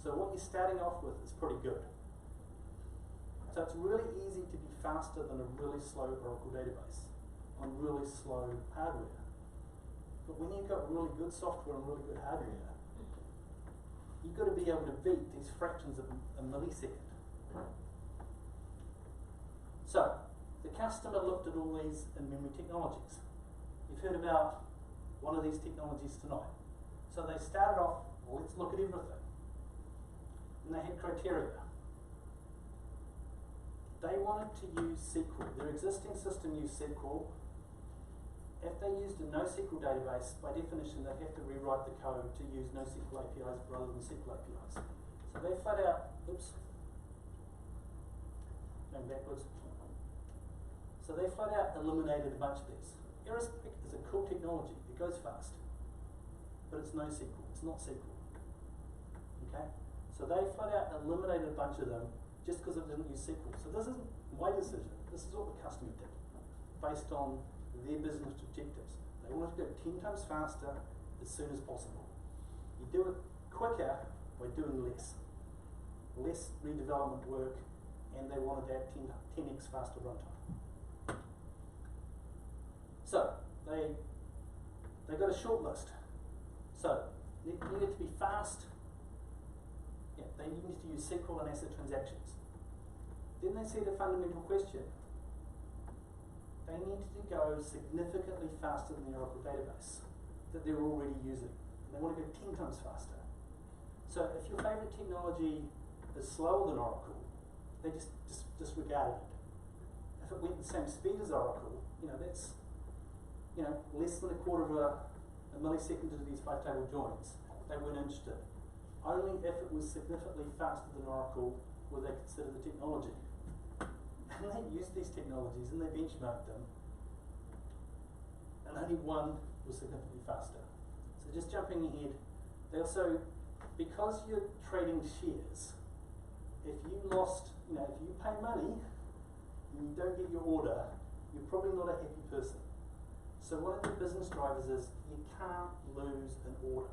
So what you're starting off with is pretty good. So it's really easy to be faster than a really slow Oracle database on really slow hardware. But when you've got really good software and really good hardware, you've got to be able to beat these fractions of a millisecond. So, the customer looked at all these in-memory technologies. You've heard about one of these technologies tonight. So they started off, well, let's look at everything. And they had criteria. They wanted to use SQL. Their existing system used SQL. If they used a NoSQL database, by definition, they'd have to rewrite the code to use NoSQL APIs rather than SQL APIs. So they flat out, going backwards. So they flat out eliminated a bunch of these. Aerospec is a cool technology. It goes fast. But it's NoSQL. It's not SQL. Okay? So they flat out eliminated a bunch of them just because it didn't use SQL. So this isn't my decision. This is what the customer did based on their business objectives. They wanted to go 10 times faster as soon as possible. You do it quicker by doing less. Less redevelopment work, and they wanted that 10x faster runtime. So, they got a short list. So, they needed to be fast. Yeah, they needed to use SQL and ACID transactions. Then they said a fundamental question. They needed to go significantly faster than the Oracle database that they're already using. And they want to go 10 times faster. So if your favorite technology is slower than Oracle, they just disregarded it. If it went the same speed as Oracle, that's less than 1/4 of a millisecond to these 5-table joins, they weren't interested. Only if it was significantly faster than Oracle would they consider the technology. And they used these technologies and they benchmarked them, and only one was significantly faster. So just jumping ahead, they also, because you're trading shares, if you pay money and you don't get your order, you're probably not a happy person. So one of the business drivers is you can't lose an order.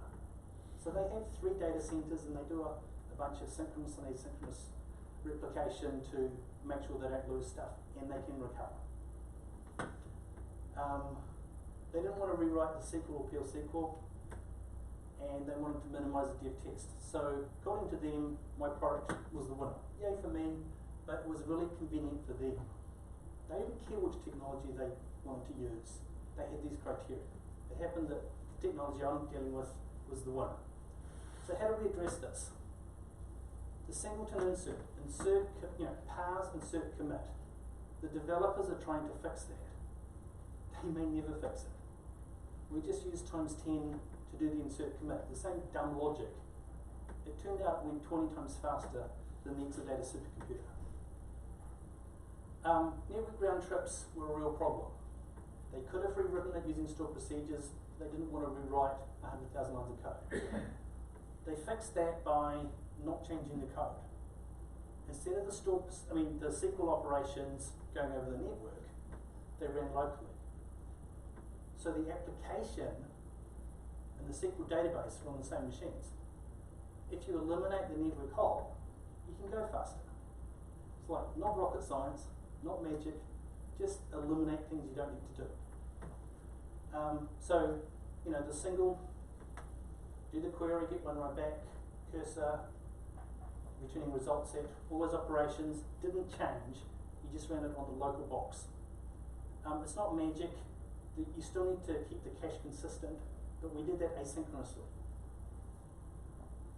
So they have 3 data centers and they do a bunch of synchronous and asynchronous replication to make sure they don't lose stuff and they can recover. They didn't want to rewrite the SQL or PL SQL, and they wanted to minimize the dev test. So according to them, my product was the winner. Yay for me, but it was really convenient for them. They didn't care which technology they wanted to use. They had these criteria. It happened that the technology I'm dealing with was the winner. So how do we address this? The singleton insert, parse, insert, commit. The developers are trying to fix that. They may never fix it. We just used TimesTen to do the insert commit, the same dumb logic. It turned out it went 20 times faster than the Exadata supercomputer. Network round trips were a real problem. They could have rewritten it using stored procedures. They didn't want to rewrite 100,000 lines of code. They fixed that by not changing the code. Instead of the SQL operations going over the network, they ran locally. So the application and the SQL database are on the same machines. If you eliminate the network hop, you can go faster. It's like not rocket science, not magic, just eliminate things you don't need to do. The single, do the query, get one right back, cursor, returning result set, all those operations didn't change, you just ran it on the local box. It's not magic, you still need to keep the cache consistent, but we did that asynchronously.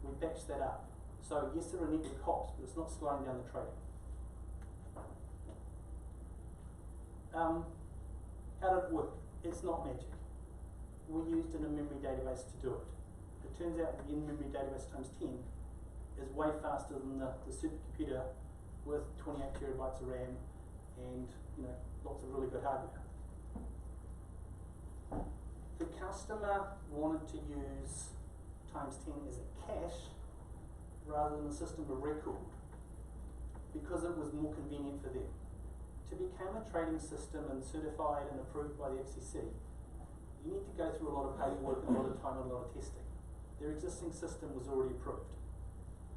We batched that up. So yes, there are network hops, but it's not slowing down the trading. How did it work? It's not magic. We used an in-memory database to do it. It turns out the in-memory database TimesTen is way faster than the supercomputer with 28 terabytes of RAM and lots of really good hardware. The customer wanted to use TimesTen as a cache rather than a system of record because it was more convenient for them. To become a trading system and certified and approved by the FCC, you need to go through a lot of paperwork, a lot of time, and a lot of testing. Their existing system was already approved.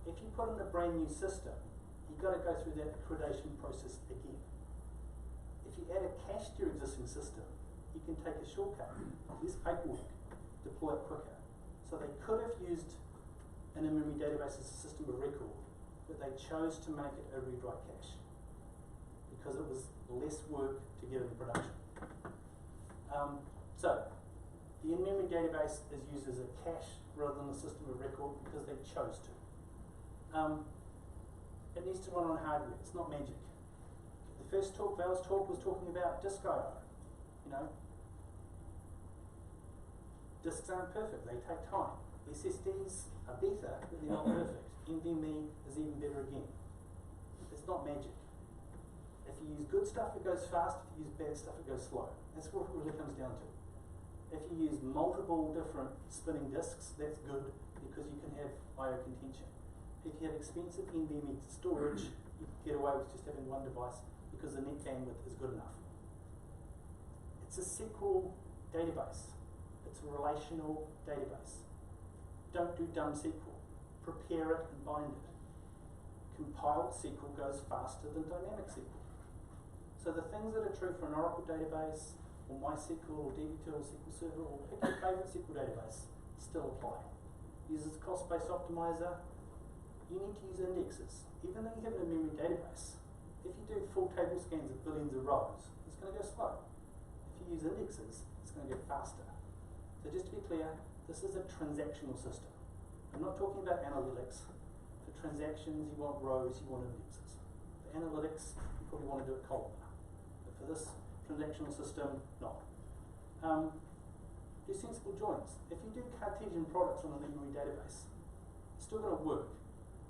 If you put in a brand new system, you've got to go through that accreditation process again. If you add a cache to your existing system, you can take a shortcut, less paperwork, deploy it quicker. So they could have used an in-memory database as a system of record, but they chose to make it a read-write cache because it was less work to get into production. So the in-memory database is used as a cache rather than a system of record because they chose to. It needs to run on hardware. It's not magic. The first talk, Val's talk, was talking about disk I/O. Disks aren't perfect. They take time. SSDs are better, but they're not perfect. NVMe is even better again. It's not magic. If you use good stuff, it goes fast. If you use bad stuff, it goes slow. That's what it really comes down to. If you use multiple different spinning disks, that's good because you can have I/O contention. If you have expensive NVMe storage, you can get away with just having one device because the net bandwidth is good enough. It's a SQL database. It's a relational database. Don't do dumb SQL. Prepare it and bind it. Compiled SQL goes faster than dynamic SQL. So the things that are true for an Oracle database, or MySQL, or DB2, or SQL Server, or pick your favorite SQL database, still apply. Uses cost-based optimizer. You need to use indexes. Even though you have an in-memory database, if you do full table scans of billions of rows, it's going to go slow. If you use indexes, it's going to go faster. So just to be clear, this is a transactional system. I'm not talking about analytics. For transactions, you want rows, you want indexes. For analytics, you probably want to do it columnar. But for this transactional system, not. Do sensible joins. If you do Cartesian products on an in-memory database, it's still going to work,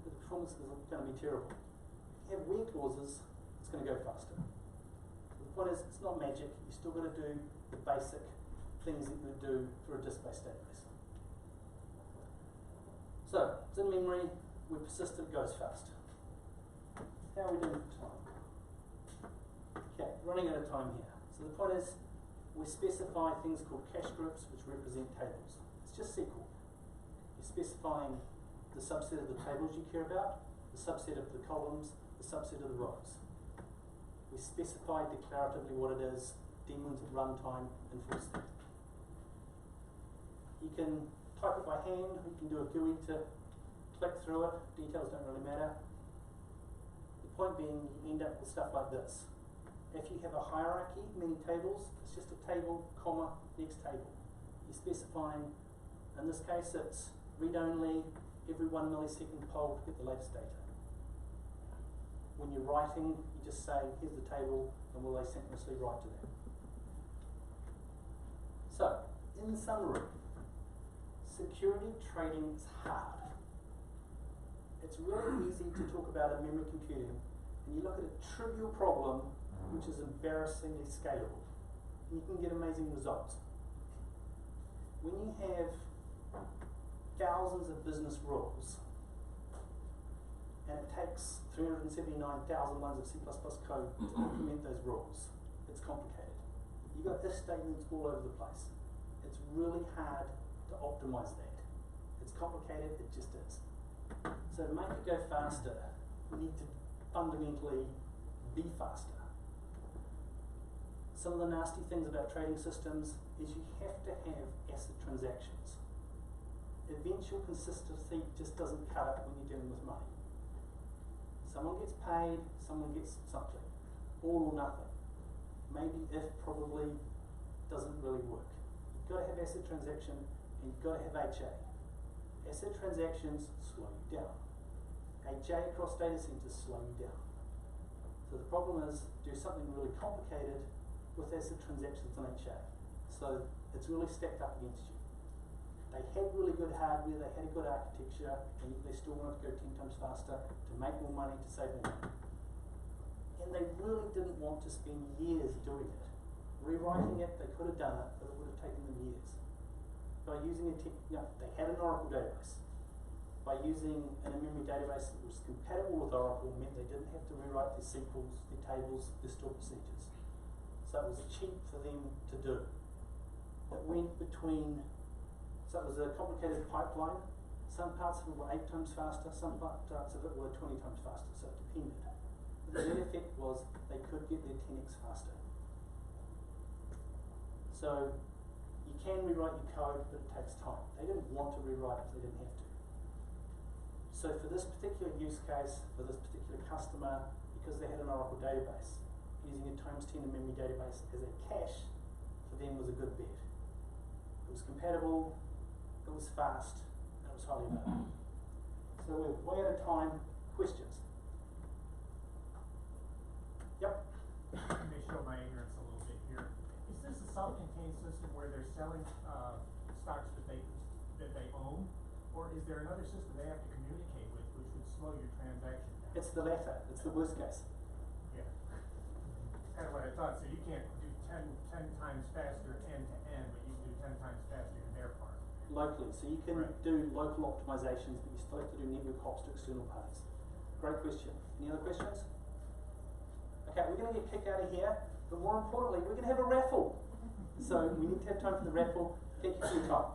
but the performance is going to be terrible. If you have where clauses, it's going to go faster. So the point is, it's not magic. You still got to do the basic things that you would do for a disk-based database. So, it's in memory, we persist, it goes fast. How are we doing for time? Okay, running out of time here. So the point is, we specify things called cache groups which represent tables. It's just SQL. You're specifying the subset of the tables you care about, the subset of the columns, the subset of the rows. We specify declaratively what it is, daemons at runtime, and full step. You can type it by hand, you can do a GUI to click through it, details don't really matter. The point being, you end up with stuff like this. If you have a hierarchy, many tables, it's just a table, comma, next table. You're specifying, in this case, it's read-only, every 1 millisecond poll to get the latest data. When you're writing, you just say, here's the table, and we'll asynchronously write to that. So, in summary, security trading is hard. It's really easy to talk about in memory computing, and you look at a trivial problem which is embarrassingly scalable, and you can get amazing results. When you have thousands of business rules, and it takes 379,000 lines of C++ code to implement those rules, it's complicated. You've got if statements all over the place. It's really hard to optimize that. It's complicated, it just is. So to make it go faster, we need to fundamentally be faster. Some of the nasty things about trading systems is you have to have ACID transactions. Eventual consistency just doesn't cut it when you're dealing with money. Someone gets paid, someone gets something. All or nothing. Maybe if probably doesn't really work. You've got to have ACID transaction and you've got to have HA. ACID transactions slow you down. HA across data centers slow you down. So the problem is do something really complicated with ACID transactions and HA. So it's really stacked up against you. They had really good hardware, they had a good architecture, and they still wanted to go 10 times faster to make more money, to save more money. And they really didn't want to spend years doing it. Rewriting it, they could have done it, but it would have taken them years. By using they had an Oracle database. By using an in-memory database that was compatible with Oracle meant they didn't have to rewrite their SQLs, their tables, their stored procedures. So it was cheap for them to do. It went between, so it was a complicated pipeline. Some parts of it were 8 times faster, some parts of it were 20 times faster, so it depended. The net effect was they could get their 10x faster. So you can rewrite your code, but it takes time. They didn't want to rewrite if they didn't have to. So for this particular use case, for this particular customer, because they had an Oracle database, using a TimesTen in-memory database as a cache for them was a good bet. It was compatible, it was fast, and it was highly available. So we're way out of time. Questions? Yep. I may show my ignorance a little bit here. Is this a self-contained system where they're selling stocks that they own, or is there another system they have to communicate with, which would slow your transaction down? It's the latter. It's the worst case. Yeah. That's kind of what I thought. So you can't do 10 times faster end to end, but you can do 10 times faster in their part. Locally. So you can do local optimizations, but you still have to do network hops to external parties. Great question. Any other questions? Okay, we're going to get kicked out of here, but more importantly, we're going to have a raffle. So we need to have time for the raffle. Thank you for your time.